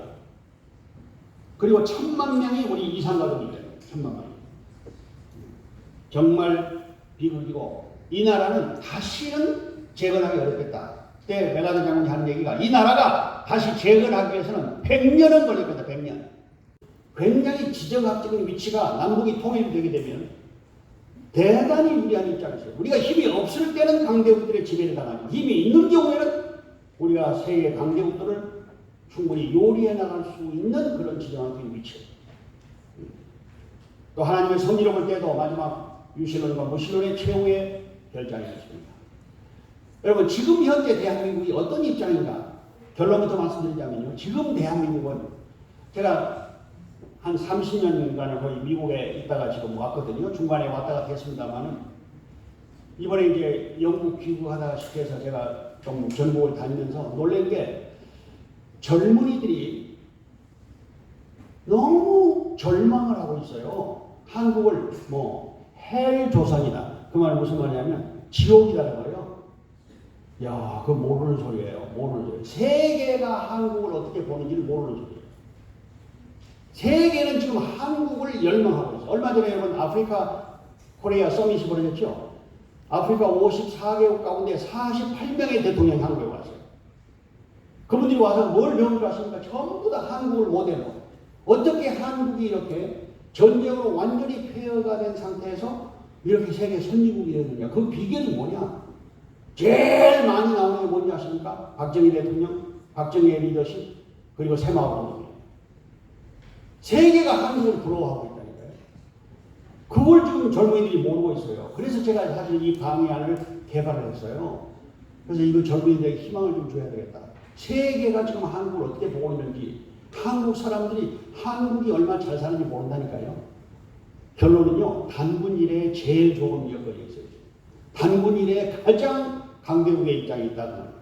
그리고 1000만 명이 우리 이산가족이래요. 1000만 명. 정말 비극이고 이 나라는 다시는 재건하기 어렵겠다. 그때 메가더 장군이 하는 얘기가 이 나라가 다시 재건하기 위해서는 100년은 걸릴 거다. 100년. 굉장히 지정학적인 위치가 남북이 통일되게 되면 대단히 유리한 입장이었어요. 우리가 힘이 없을 때는 강대국들의 지배를 당하죠. 힘이 있는 경우에는 우리가 세계 강대국들을 충분히 요리해 나갈 수 있는 그런 지정학적인 위치예요. 또 하나님의 섭리를 볼 때도 마지막 유실론과 무실론의 최후의 결장이었습니다. 여러분 지금 현재 대한민국이 어떤 입장인가 결론부터 말씀드리자면요. 지금 대한민국은 제가 한 30년간을 거의 미국에 있다가 지금 왔거든요. 중간에 왔다 갔다 했습니다만은 이번에 이제 영국 귀국하다 싶어서 제가 좀 전국을 다니면서 놀란 게 젊은이들이 너무 절망을 하고 있어요. 한국을 헬 조선이다. 그 말은 무슨 말이냐면 지옥이라는 거예요. 야, 그거 모르는 소리예요. 모르는 소리. 세계가 한국을 어떻게 보는지를 모르는 소리예요. 세계는 지금 한국을 열망하고 있어요. 얼마 전에 여러분 아프리카 코리아 서밋이 벌어졌죠. 아프리카 54개국 가운데 48명의 대통령이 한국에 왔어요. 그분들이 와서 뭘 배우는 하십니까? 전부 다 한국을 모델로. 어떻게 한국이 이렇게 전쟁으로 완전히 폐허가 된 상태에서 이렇게 세계 선진국이 되느냐. 그 비결이 뭐냐? 제일 많이 나오는 게 뭔지 아십니까? 박정희 대통령, 박정희의 리더십, 그리고 새마을운동이에요. 세계가 한국을 부러워하고 있다니까요. 그걸 지금 젊은이들이 모르고 있어요. 그래서 제가 사실 이 강의안을 개발을 했어요. 그래서 이거 젊은이들에게 희망을 좀 줘야 되겠다. 세계가 지금 한국을 어떻게 보고 있는지, 한국 사람들이 한국이 얼마나 잘 사는지 모른다니까요. 결론은요, 단군 이래에 제일 좋은 여건이 있어요. 단군 이래에 가장 강대국의 입장이 있다는 말이에요.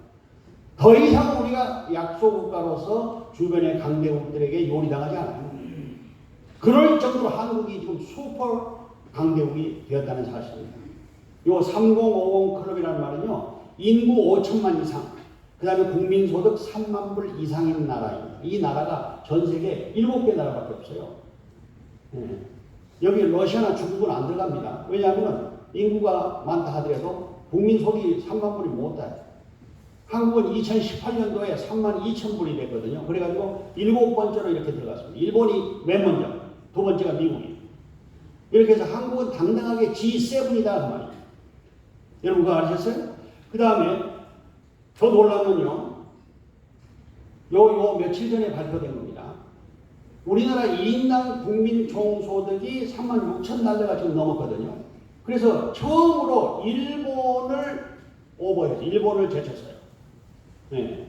더 이상 우리가 약소국가로서 주변의 강대국들에게 요리당하지 않아요. 그럴 정도로 한국이 지금 슈퍼 강대국이 되었다는 사실입니다. 요 3050 클럽이라는 말은요, 인구 5천만 이상, 그 다음에 국민소득 3만 불 이상인 나라입니다. 이 나라가 전 세계 7개 나라밖에 없어요. 여기 러시아나 중국은 안 들어갑니다. 왜냐하면 인구가 많다 하더라도 국민소득이 3만 불이 못 돼요. 한국은 2018년도에 3만 2천 불이 됐거든요. 그래가지고 7번째로 이렇게 들어갔습니다. 일본이 맨 먼저, 두 번째가 미국이. 이렇게 해서 한국은 당당하게 G7이다 그 말이에요. 여러분 그거 아셨어요? 그 다음에 더 놀라운 건요. 요 며칠 전에 발표된 겁니다. 우리나라 1인당 국민 총소득이 3만 6천 달러가 지금 넘었거든요. 그래서 처음으로 일본을 오버해서 일본을 제쳤어요. 네.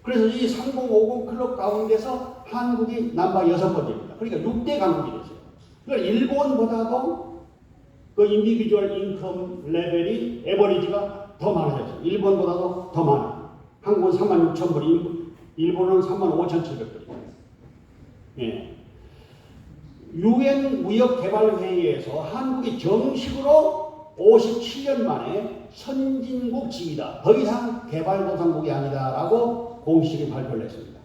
그래서 이 3050 클럽 가운데서 한국이 넘버 6번째입니다. 그러니까 6대 강국이 됐어요. 그러니까 일본보다도 그 인디비주얼 인컴 레벨이 에버리지가 더 많아졌어요. 일본보다도 더 많아요. 한국은 3만 6천 불, 일본은 3만 5천 700불입니다. 예. UN 무역개발회의에서 한국이 정식으로 57년 만에 선진국 지위다. 더 이상 개발도상국이 아니다라고 공식이 발표를 했습니다.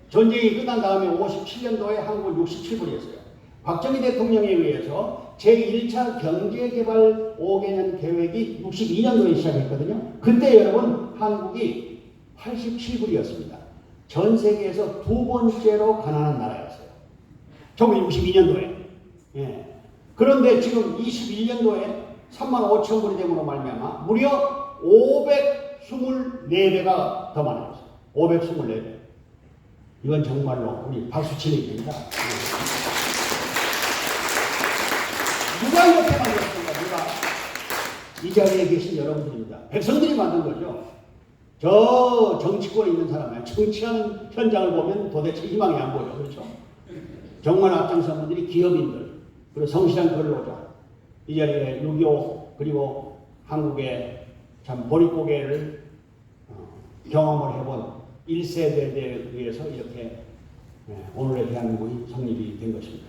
전쟁이 끝난 다음에 57년도에 한국은 67불이었어요. 박정희 대통령에 의해서 제1차 경제개발 5개년 계획이 62년도에 시작했거든요. 그때 여러분 한국이 87불이었습니다. 전 세계에서 두 번째로 가난한 나라였어요. 1962년도에. 예. 그런데 지금 21년도에 3만 5천 불이 됨으로 말미암아 무려 524배가 더 많아졌어요. 524배. 이건 정말로 우리 박수 치는 일입니다. 누가 이렇게 만들었습니까? 누가? 이 자리에 계신 여러분들입니다. 백성들이 만든 거죠. 저 정치권에 있는 사람이야. 정치하는 현장을 보면 도대체 희망이 안 보여. 그렇죠? 정말 앞장선 분들이 기업인들, 그리고 성실한 근로자, 이 자리에 6.25 그리고 한국의 참 보릿고개를 경험을 해본 1세대에 의해서 이렇게 오늘의 대한민국이 성립이 된 것입니다.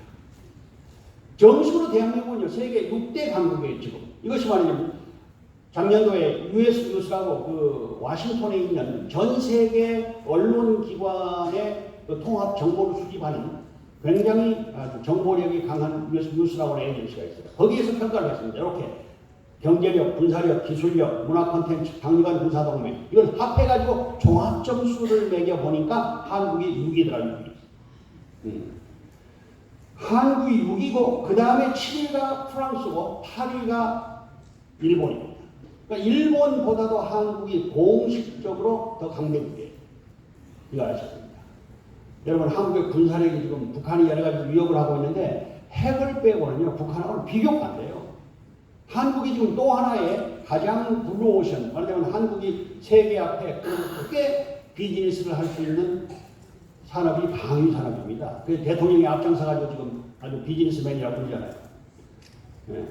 정식으로 대한민국은요, 세계 6대 강국이에요, 지금. 이것이 말이냐면, 작년도에 US 뉴스라고 그 와싱턴에 있는 전 세계 언론기관의 그 통합 정보를 수집하는 굉장히 정보력이 강한 US 뉴스라고 하는 에이전시가 있어요. 거기에서 평가를 했습니다. 이렇게 경제력, 군사력, 기술력, 문화 콘텐츠, 당류간 군사동맹 이걸 합해가지고 종합점수를 매겨보니까 한국이 6위더라, 6위. 한국이 6위고 그 다음에 7위가 프랑스고 8위가 일본입니다. 그러니까 일본보다도 한국이 공식적으로 더 강대국이에요. 이거 아셨습니다. 여러분 한국의 군사력이 지금 북한이 여러 가지 위협을 하고 있는데 핵을 빼고는요 북한하고는 비교가 안 돼요. 한국이 지금 또 하나의 가장 블루오션, 말하자면 한국이 세계 앞에 크게 비즈니스를 할 수 있는 산업이 방위 산업입니다. 그래서 대통령이 앞장서가지고 지금 아주 비즈니스맨이라고 부르잖아요. 네.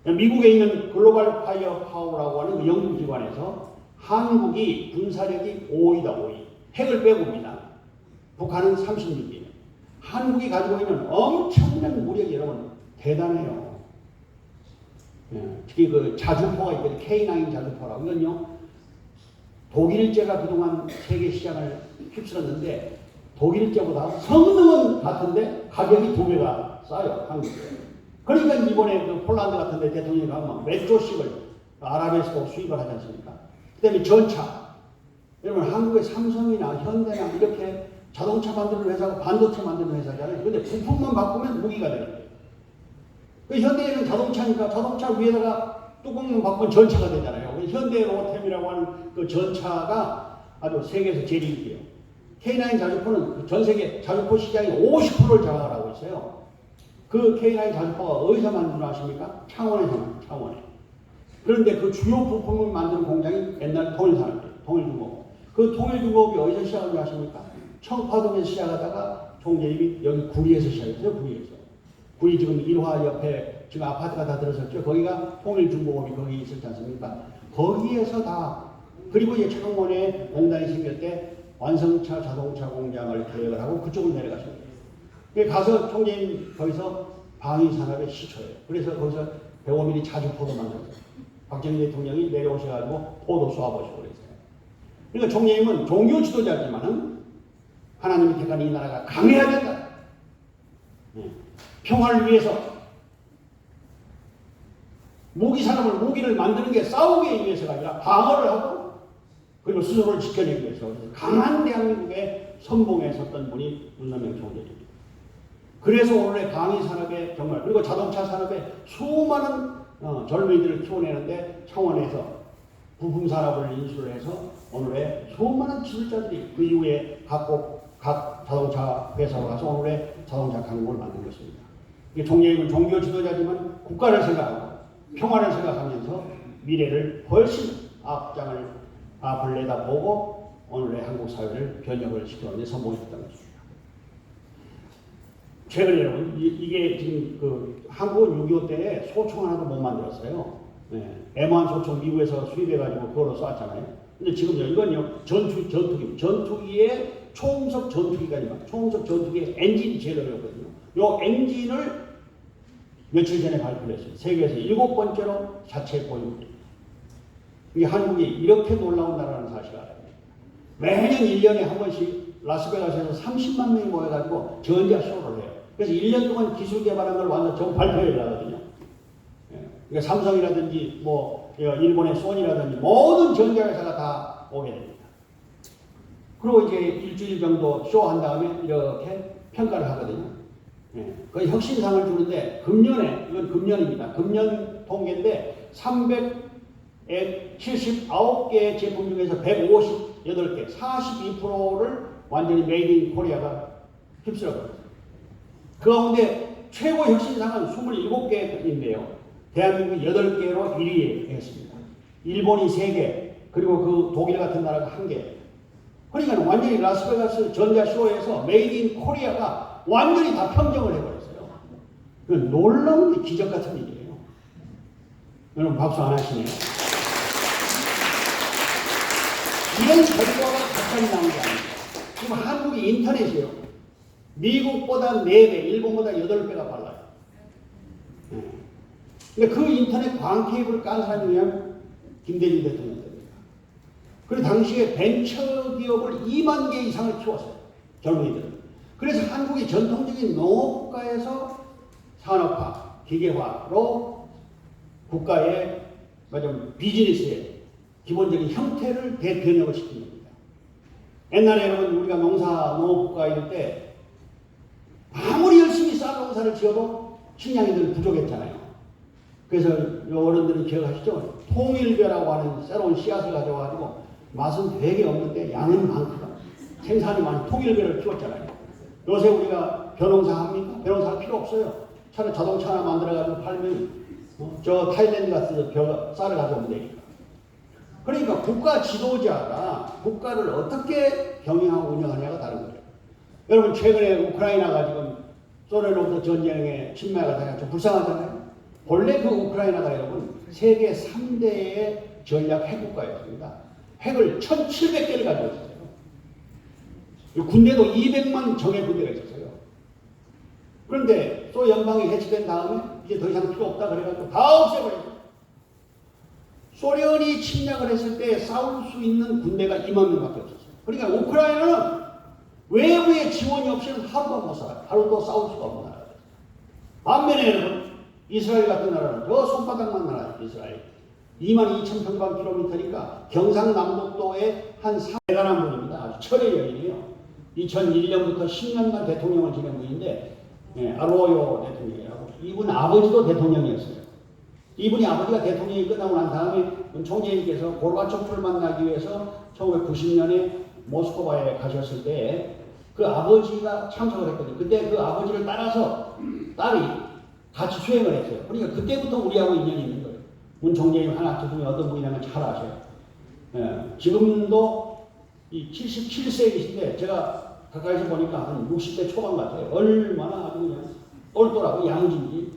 미국에 있는 글로벌 파이어 파워라고 하는 연구기관에서 한국이 군사력이 5위다, 5위. 핵을 빼고입니다. 북한은 36위예요. 한국이 가지고 있는 엄청난 무력이 여러분 대단해요. 특히 그 자주포가 있거든요. K9 자주포라고. 이건요, 독일제가 그동안 세계 시장을 휩쓸었는데, 독일제보다 성능은 같은데 가격이 2배가 싸요, 한국에. 그러니까 이번에 그 폴란드 같은 데 대통령이 가면 몇 조씩을 아랍에서 수입을 하지 않습니까? 그 다음에 전차. 여러분, 한국의 삼성이나 현대나 이렇게 자동차 만드는 회사가 반도체 만드는 회사잖아요. 근데 부품만 바꾸면 무기가 되는 거예요. 그 현대에는 자동차니까 자동차 위에다가 뚜껑만 바꾸면 전차가 되잖아요. 현대 로템이라고 하는 그 전차가 아주 세계에서 제일 인기예요. K9 자주포는 전 세계 자주포 시장의 50%를 장악을 하고 있어요. 그 K9 자주포가 어디서 만드는 아십니까? 창원에서 만듭니다. 창원에. 그런데 그 주요 부품을 만드는 공장이 옛날 통일산업이에요. 통일중공업. 그 통일중공업이 어디서 시작한 줄 아십니까? 청파동에서 시작하다가 총재님이 여기 구리에서 시작했어요. 구리에서. 구리 지금 일화 옆에 지금 아파트가 다 들어섰죠. 거기가 통일중공업이 거기 있었지 않습니까? 거기에서 다, 그리고 이제 창원에 공단이 생길 때 완성차 자동차 공장을 계획을 하고 그쪽으로 내려가십니다. 가서 총재님 거기서 방위산업의 시초예요. 그래서 거기서 105mm 자주포도 만들었어요. 박정희 대통령이 내려오셔가지고 포도 쏘아보시고 그랬어요. 그러니까 총재님은 종교 지도자지만은 하나님이 택한 이 나라가 강해야 된다. 평화를 위해서 무기를 만드는 게 싸우기 위해서가 아니라 방어를 하고 그리고 스스로를 지켜내기 위해서 강한 대한민국의 선봉에 섰던 분이 문선명 총재입니다. 그래서 오늘의 방위산업에 정말 그리고 자동차 산업에 수많은 젊은이들을 키워내는데 창원에서 부품산업을 인수를 해서 오늘의 수많은 기술자들이 그 이후에 각 자동차 회사로 가서 오늘의 자동차 강국을 만든 것입니다. 총재님은 종교 지도자지만 국가를 생각하고 평화를 생각하면서 미래를 훨씬 앞을 내다보고 오늘의 한국 사회를 변혁을 시켜오는 데 성공했다는 것입니다. 최근에 여러분 이게 지금 그 한국은 6.25 때에 소총 하나도 못 만들었어요. M1 소총 미국에서 수입해가지고 그걸로 쐈잖아요. 근데 지금요 이건요 전투기의 초음속 전투기가 아니라 초음속 전투기의 엔진이 제일 어렵거든요. 요 엔진을 며칠 전에 발표를 했어요. 세계에서 7번째로 자체 보유입니다. 이 한국이 이렇게 놀라운 나라라는 사실을 알아야 됩니다. 매년 1년에 한 번씩 라스베가스에서 30만 명이 모여가지고 전자 쇼를 해요. 그래서 1년 동안 기술 개발한 걸 완전 전 발표를 하거든요. 그러니까 삼성이라든지 뭐 일본의 소니라든지 모든 전자회사가 다 오게 됩니다. 그리고 이제 일주일 정도 쇼한 다음에 이렇게 평가를 하거든요. 그 혁신상을 주는데 금년에, 이건 금년입니다. 금년 통계인데 379개의 제품 중에서 158개, 42%를 완전히 메이드 인 코리아가 휩쓸어버렸어요. 그 가운데 최고 혁신상은 27개인데요. 대한민국 8개로 1위에 했습니다. 일본이 3개, 그리고 그 독일 같은 나라가 1개. 그러니까 완전히 라스베가스 전자쇼에서 메이드 인 코리아가 완전히 다 평정을 해버렸어요. 그 놀라운 기적 같은 일이에요. 여러분 박수 안 하시네요. 이런 결과가 갑자기 나온 게 아닙니다. 지금 한국이 인터넷이에요. 미국보다 4배, 일본보다 8배가 빨라요. 근데 그 인터넷 광 케이블을 깐 사람이 그냥 김대중 대통령입니다. 그리고 당시에 벤처 기업을 2만 개 이상을 키웠어요. 젊은이들은. 그래서 한국이 전통적인 농업국가에서 산업화, 기계화로 국가의 비즈니스의 기본적인 형태를 대변혁을 시킨 겁니다. 옛날에 여러분 우리가 농업국가일 때 아무리 열심히 쌀농사를 지어도 식량이들 부족했잖아요. 그래서 어른들은 기억하시죠? 통일벼라고 하는 새로운 씨앗을 가져와가지고 맛은 되게 없는데 양은 많거든. 생산이 많이 통일벼를 키웠잖아요. 요새 우리가 벼농사 합니까? 벼농사 할 필요 없어요. 차라리 자동차 하나 만들어가지고 팔면 저 타일랜드 같은 쌀을 가져오면 되니까. 그러니까 국가 지도자가 국가를 어떻게 경영하고 운영하냐가 다른 거예요. 여러분 최근에 우크라이나가 지금 소련으로부터 전쟁에 침략을 당해서 불쌍하잖아요. 본래 그 우크라이나가 여러분 세계 3대의 전략 핵국가였습니다. 핵을 1700개를 가지고 있었어요. 군대도 200만 정예 군대가 있었어요. 그런데 소 연방이 해체된 다음에 이제 더 이상 필요 없다 그래가지고 다 없애버렸어요. 소련이 침략을 했을 때 싸울 수 있는 군대가 2만 명밖에 없었어요. 그러니까 우크라이나는 외부의 지원이 없이는 하루도 못 살아요. 하루도 싸울 수가 없는 나라예요. 반면에 여러분, 이스라엘 같은 나라는 저 손바닥만 나라예요. 이스라엘. 22,000평방킬로미터니까 경상남북도의 한 대단한 분입니다. 아주 철의 여인이에요. 2001년부터 10년간 대통령을 지낸 분인데 아로요 대통령이라고. 이분 아버지도 대통령이었어요. 이분이 아버지가 대통령이 끝나고 난 다음에 총재님께서 고르바초프를 만나기 위해서 1990년에 모스크바에 가셨을 때 그 아버지가 참석을 했거든요. 그때 그 아버지를 따라서 딸이 같이 수행을 했어요. 그러니까 그때부터 우리하고 인연이 있는 거예요. 문 총재님 하나 두 분이 어떤 분이라면 잘 아셔요. 지금도 이 77세이신데 제가 가까이서 보니까 한 60대 초반 같아요. 얼마나 아주 그냥 똘똘하고 양진지.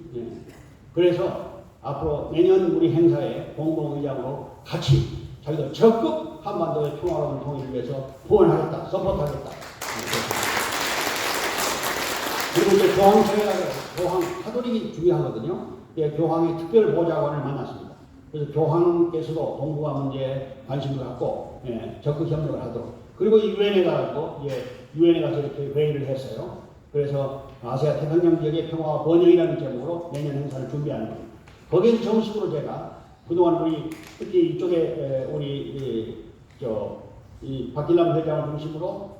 그래서 앞으로 내년 우리 행사에 공동의장으로 같이 자기도 적극 한반도의 평화로운 통일을 위해서 후원하겠다, 서포트하겠다. 그리고 이제 교황 카톨릭이 중요하거든요. 교황의 특별 보좌관을 만났습니다. 그래서 교황께서도 동북아 문제에 관심을 갖고 적극 협력을 하도록. 그리고 유엔에 가서 이렇게 회의를 했어요. 그래서 아시아 태평양 지역의 평화와 번영이라는 제목으로 내년 행사를 준비하는 겁니다. 거기에서 정식으로 제가 그동안 우리 특히 이쪽에 우리 이 박길남 회장을 중심으로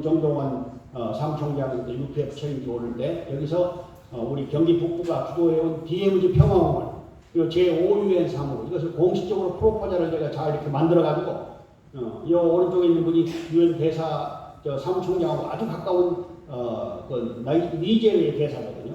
정동원 사무총장 UPF 책임지 오는데 여기서 우리 경기 북부가 주도해온 DMZ 평화공원 그리고 제5유엔 사무 이것을 공식적으로 프로포저를 제가 잘 이렇게 만들어가지고 이 오른쪽에 있는 분이 유엔 대사 사무총장하고 아주 가까운 그 니제르의 대사거든요.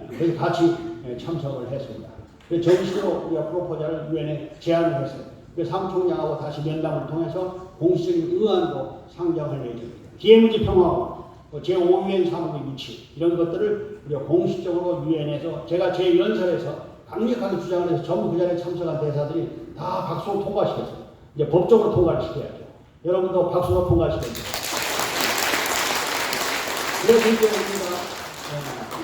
그래서 같이 참석을 했습니다. 그래서 정식으로 우리가 프로포저를 유엔에 제안을 했어요. 그래서 사무총장하고 다시 면담을 통해서 공식적인 의안도 상정할 예정입니다. DMZ 평화공원, 제5유엔 사무의 위치 이런 것들을 우리가 공식적으로 유엔에서 제가 제 연설에서 강력하게 주장을 해서 전부 그 자리에 참석한 대사들이 다 박수로 통과시켰어요. 이제 법적으로 통과를 시켜야죠. 여러분도 박수로 통과시켜야죠. 그래서 이제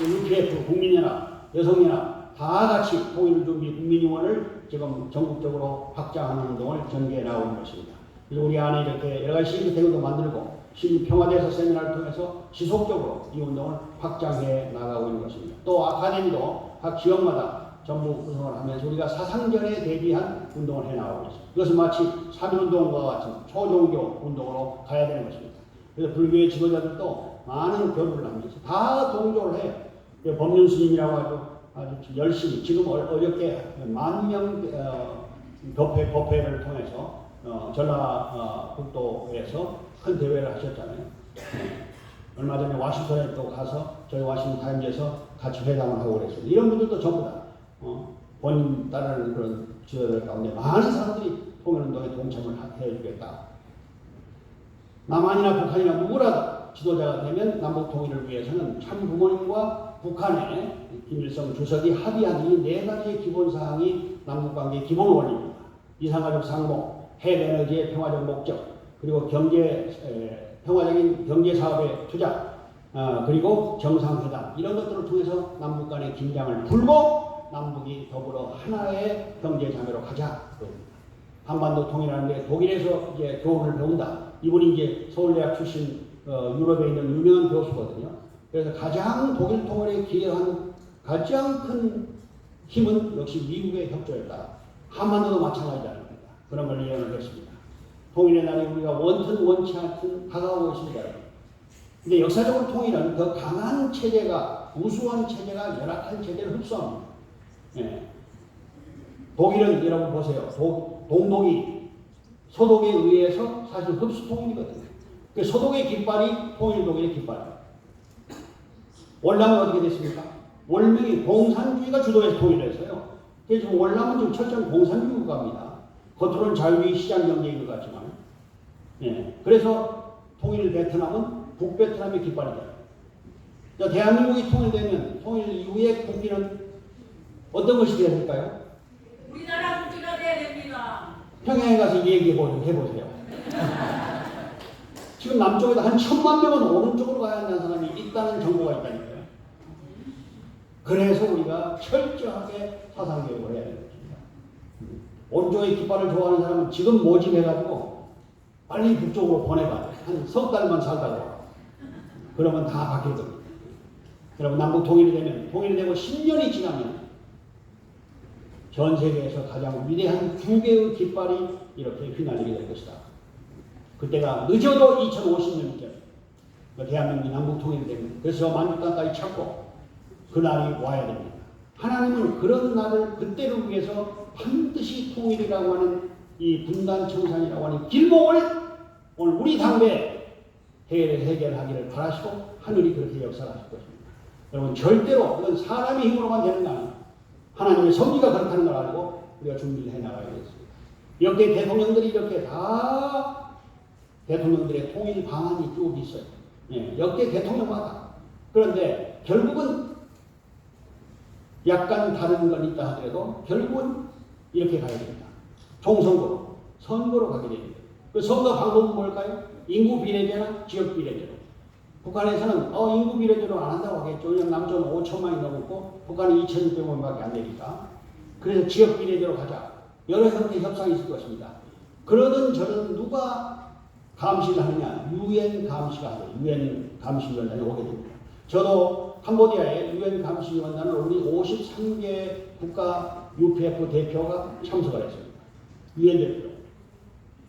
우리가 UPF, 국민연합, 여성연합 다 같이 통일준비 국민의원을 지금 전국적으로 확장하는 운동을 전개해 나오는 것입니다. 그래서 우리 안에 이렇게 여러 가지 시민대회도 만들고 시민평화대사 세미나를 통해서 지속적으로 이 운동을 확장해 나가고 있는 것입니다. 또 아카데미도 각 지역마다 전부 구성을 하면서 우리가 사상전에 대비한 운동을 해 나가고 있습니다. 이것은 마치 3.1운동과 같은 초종교 운동으로 가야 되는 것입니다. 그래서 불교의 지도자들도 많은 교류를 하면서 다 동조를 해요. 법륜 스님이라고 아주 열심히 지금 어저께 10,000명 법회를 통해서 전라북도에서 큰 대회를 하셨잖아요. 얼마 전에 와싱턴에 또 가서 저희 와싱턴 타임즈에서 같이 회담을 하고 그랬습니다. 이런 분들도 전부 다 본인 따르는 그런 지도자들 가운데 많은 사람들이 통일운동에 동참을 해주겠다. 남한이나 북한이나 누구라도 지도자가 되면 남북 통일을 위해서는 참 부모님과 북한의 김일성 주석이 합의한 이 4가지의 기본사항이 남북관계의 기본 원리입니다. 이산가족 상봉, 핵에너지의 평화적 목적, 그리고 평화적인 경제사업의 투자, 그리고 정상회담 이런 것들을 통해서 남북 간의 긴장을 풀고 남북이 더불어 하나의 경제자매로 가자. 한반도 통일하는데 독일에서 이제 교훈을 배운다. 이분이 이제 서울대학 출신 유럽에 있는 유명한 교수거든요. 그래서 가장 독일 통일에 기여한 가장 큰 힘은 역시 미국의 협조였다. 한반도도 마찬가지라는 겁니다. 그런 걸 예언을 했습니다. 통일의 날이 우리가 원튼 원치 않든 다가오고 있습니다. 근데 역사적으로 통일은 더 강한 체제가 우수한 체제가 열악한 체제를 흡수합니다. 독일은 여러분 보세요. 동독이 서독에 의해서 사실 흡수 통일이거든요. 그 서독의 깃발이 통일 독일의 깃발이에요. 월남은 어떻게 됐습니까? 월명이 공산주의가 주도해서 통일을 했어요. 그래서 지금 월남은 지금 철저한 공산주의 국가입니다. 겉으로는 자유주의 시장 경제인 것 같지만. 그래서 통일 베트남은 북베트남의 깃발이다. 대한민국이 통일되면 통일 이후의 국기는 어떤 것이 되어야 될까요? 우리나라 국기가 돼야 됩니다. 평양에 가서 해보세요. 지금 남쪽에도 한 1,000만 명은 오른쪽으로 가야 한다는 사람이 있다는 정보가 있다니까요. 그래서 우리가 철저하게 사상교육을 해야 되는 것입니다. 오른쪽에 깃발을 좋아하는 사람은 지금 모집해가지고 빨리 북쪽으로 보내봐. 한 석 달만 살다가 와. 그러면 다 바뀔 겁니다. 여러분, 남북 통일이 되고 10년이 지나면 전 세계에서 가장 위대한 두 개의 깃발이 이렇게 휘날리게 될 것이다. 그때가 늦어도 2050년이죠. 대한민국이 남북 통일이 됩니다. 그래서 만주 땅까지 찾고 그날이 와야 됩니다. 하나님은 그런 날을 그때를 위해서 반드시 통일이라고 하는 이 분단 청산이라고 하는 길목을 오늘 우리 당대에 해결하기를 바라시고 하늘이 그렇게 역사하실 것입니다. 여러분, 절대로 이건 사람의 힘으로만 되는 거 아니에요. 하나님의 섭리가 그렇다는 걸 알고 우리가 준비를 해나가야겠습니다. 역대 대통령들이 이렇게 다 대통령들의 통일 방안이 쭉 있어요. 예, 역대 대통령마다. 그런데 결국은 약간 다른 건 있다 하더라도 결국은 이렇게 가야 됩니다. 총선거로, 선거로 가게 됩니다. 그 선거 방법은 뭘까요? 인구 비례제나 지역 비례제로. 북한에서는 인구 비례제로 안 한다고 하겠죠. 왜냐하면 남쪽은 5천만이 넘었고 북한은 2,600만밖에 안 되니까. 그래서 지역 비례제로 가자. 여러 형태의 협상이 있을 것입니다. 그러든 저러든 누가 감시를 하느냐? UN 감시가 하죠. UN 감시위원단이 오게 됩니다. 저도 캄보디아에 UN 감시위원단을 우리 53개 국가 UPF 대표가 참석을 했습니다. UN 대표.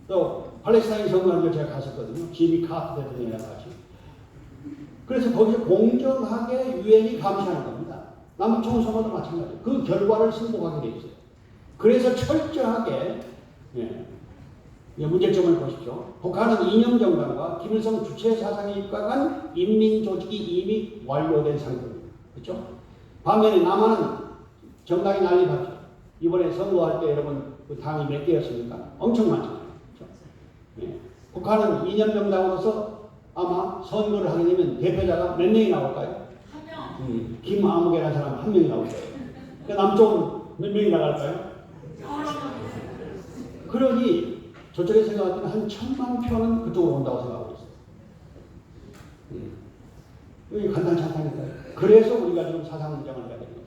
또 팔레스타인 선거하는 제가 갔었거든요. 지미 카트 대통령이랑 같이. 그래서 거기서 공정하게 유엔이 감시하는 겁니다. 남북청 선거도 마찬가지예요. 그 결과를 승복하게 돼 있어요. 그래서 철저하게 문제점을 보십시오. 북한은 이념 정당과 김일성 주체 사상에 입각한 인민조직이 이미 완료된 상태입니다. 그렇죠? 반면에 남한은 정당이 난립하죠. 이번에 선거할 때 여러분 그 당이 몇 개였습니까? 엄청 많잖아요. 그렇죠? 북한은 이념 정당으로서 아마 선거를 하게 되면 대표자가 몇 명이 나올까요? 한 명. 김아무개라는 사람 한 명이 나올 거예요. 그러니까 남쪽은 몇 명이 나갈까요? 그러니 저쪽에 생각할 때는 한 1,000만 표는 그쪽으로 온다고 생각하고 있어요. 이게 간단치 않다니까요. 그래서 우리가 지금 사상문장을 해야 되는 거죠.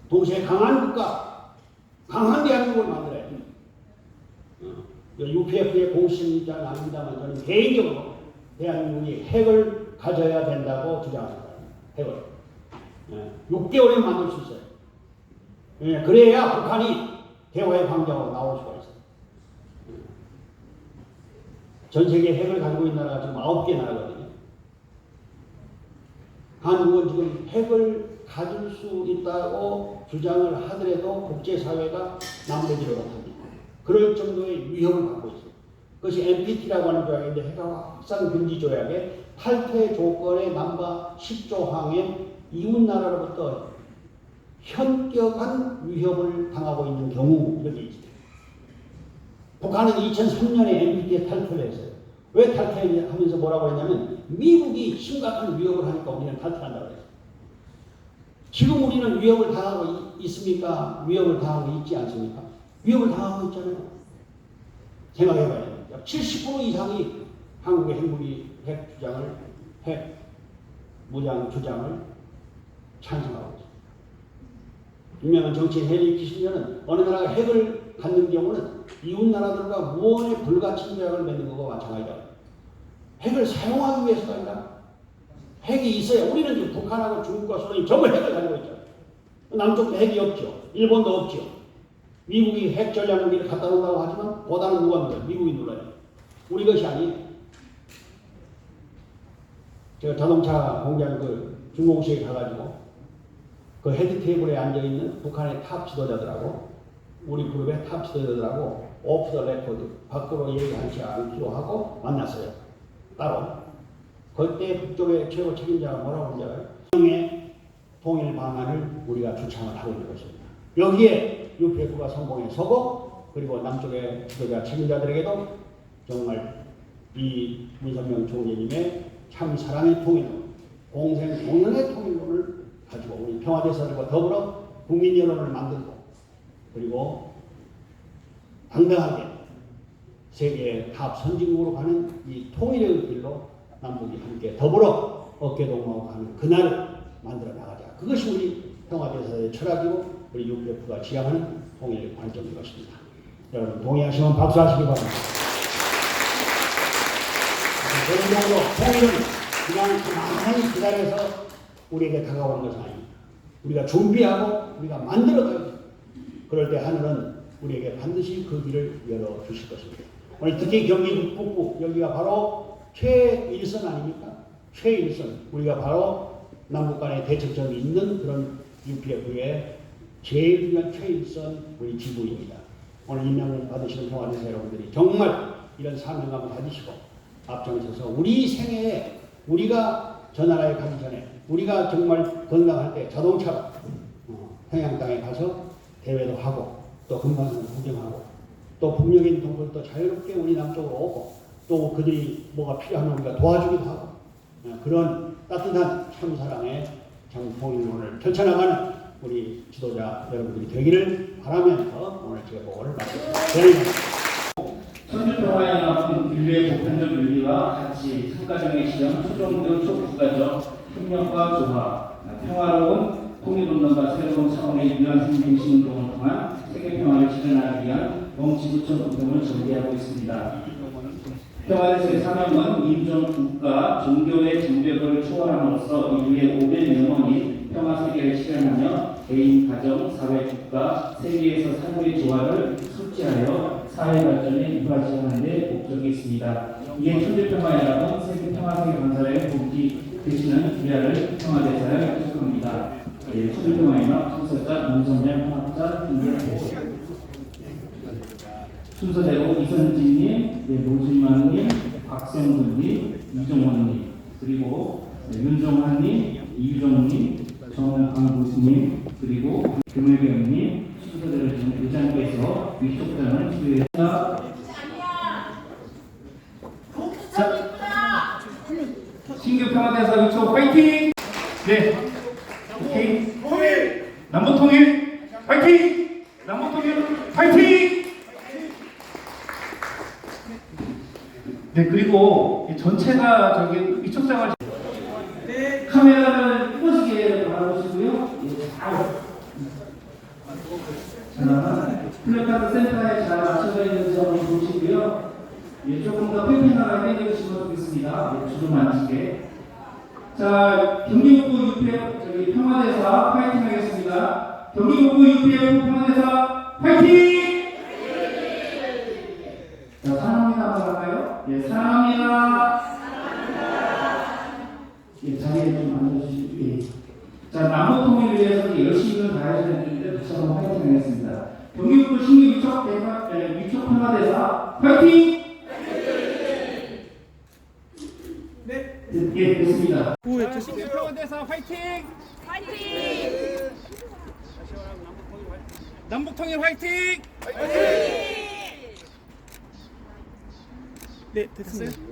동시에 강한 국가, 강한 대한민국을 만들어야 됩니다. UPF의 공식 입장은 아닙니다만 저는 개인적으로 대한민국이 핵을 가져야 된다고 주장합니다. 핵을. 6개월에 만들 수 있어요. 그래야 북한이 대화의 광장으로 나올 수가 있어요. 전 세계 핵을 가지고 있는 나라가 지금 9개 나라거든요. 한국은 지금 핵을 가질 수 있다고 주장을 하더라도 국제사회가 남대지를 못합니다. 그럴 정도의 위협을 받고 있어요. 그것이 NPT라고 하는 조약인데 핵 확산 금지 조약의 탈퇴 조건의 넘버 10조항에 이웃 나라로부터 현격한 위협을 당하고 있는 경우 이렇게 있습니다. 북한은 2003년에 NPT에 탈퇴를 했어요. 왜 탈퇴하면서 뭐라고 했냐면 미국이 심각한 위협을 하니까 우리는 탈퇴한다고 했어요. 지금 우리는 위협을 당하고 있습니까? 위협을 당하고 있지 않습니까? 위협을 당하고 있잖아요. 생각해봐야 됩니다. 70% 이상이 한국의 핵 무장 주장을 찬성하고 있습니다. 유명한 정치인 헨리 키신저는 어느 나라가 핵을 갖는 경우는 이웃 나라들과 무언의 불가침 조약을 맺는 것과 마찬가지다. 핵을 사용하기 위해서가 아니라 핵이 있어야 우리는 지금 북한하고 중국과 소련이 전부 핵을 가지고 있잖아요. 남쪽도 핵이 없죠. 일본도 없죠. 미국이 핵 전략 무기를 갖다 놓는다고 하지만 보다는 누가 눌러요? 미국이 눌러요. 우리 것이 아니에요. 제가 자동차 공장 그 중공시에 가가지고 그 헤드 테이블에 앉아있는 북한의 탑 지도자들하고 우리 그룹의 탑 지도자들하고 오프 더 레코드 밖으로 얘기하지 않기로 하고 만났어요. 따로. 그때 북쪽의 최고 책임자가 뭐라고 하는지 알아요? 통일 방안을 우리가 주창을 하고 있는 것입니다. 여기에 UPF가 성공에 서고 그리고 남쪽의 지도자 책임자들에게도 정말 이 문선명 총재님의 참 사랑의 통일론, 공생 공연의 통일론을 가지고 우리 평화대사들과 더불어 국민 여론을 만들고 그리고 당당하게 세계의 탑 선진국으로 가는 이 통일의 길로 남북이 함께 더불어 어깨동무하고 가는 그날을 만들어 나가자. 그것이 우리 평화대사의 철학이고 우리 UPF가 지향하는 통일 관점인 것입니다. 여러분 동의하시면 박수하시기 바랍니다. 개인적으로 통일은 그냥 가만히 기다려서 우리에게 다가오는 것은 아닙니다. 우리가 준비하고 우리가 만들어가야 됩니다. 그럴 때 하늘은 우리에게 반드시 그 길을 열어주실 것입니다. 오늘 특히 경기 북부 여기가 바로 최일선 아닙니까? 최일선. 우리가 바로 남북 간의 대척점이 있는 그런 UPF의 제일 중요한 최일선 우리 지부입니다. 오늘 임명을 받으시는 평화대사 여러분들이 정말 이런 사명감을 가지시고 앞장서서 우리 생애에 우리가 저 나라에 가기 전에 우리가 정말 건강할 때 자동차로 평양 땅에 가서 대회도 하고 또 금강산 구경하고 또 북녘인 동물도 자유롭게 우리 남쪽으로 오고 또 그들이 뭐가 필요하면 우리가 도와주기도 하고 그런 따뜻한 참사랑의 장통일론을 펼쳐나가는 우리 지도자 여러분들이 되기를 바라면서 오늘 제보를 마치겠습니다. 천주평화연합은 인류의 보편적 윤리와 가치, 평가정의 실현, 초종교 초국가적 협력과 조화, 평화로운 통일운동과 새로운 차원의 유한 생명신운동을 통한 세계평화를 실현하기 위한 범지구청 운동을 전개하고 있습니다. 평화대사의 사명은 인종, 국가, 종교의 장벽을 초월함으로써 인류의 500 영원히 평화세계를 실현하며 개인, 가정, 사회, 국가, 세계에서 사회의 조화를 숙지하여 사회 발전에 이바지하는 데 목적이 있습니다. 이에 천주평화연합은 세계 평화세계 건설에 복귀 되시는 기회를 평화대사에 약속합니다. 천주평화연합創設者문성열 평화자 김대표 순서대로 이선진님, 노진만님, 박성근님, 이종원님, 그리고 윤종환님, 이유정님, 정강구스님, 그리고 금일경님 순서대로 의장께서 위촉장을 수여했습니다. 신규 평화대사 위촉 화이팅! 네, 오케이. 통일! 남북 통일! 화이팅! 남북 통일! 화이팅! 네, 그리고 전체가 저기 위촉장을 카메라를 끄시게 바라보시고요. 자, 플래카드 센터에 잘 맞춰져 있는지 한번 보시고요. 조금 더 팽팽하게 해주시면 좋겠습니다. 주름 만지게. 자, 경기북부 UPF 저기 평화대사 파이팅 하겠습니다. 경기북부 UPF 평화대사 파이팅! 자, 사랑합니다 한번 할까요? 예, 사랑합니다. 예, 자리에 좀 앉아주시고. 예. 자, 남북 통일을 위해서 열심히 다해야 되는데 다시 한번 파이팅 하겠습니다. 경기북부 신규 위촉 평화대사 파이팅! 네. 예, 됐습니다. 신규 평화대사 파이팅! 파이팅! 남북 통일 화이팅! 파이팅! 네, 됐습니다.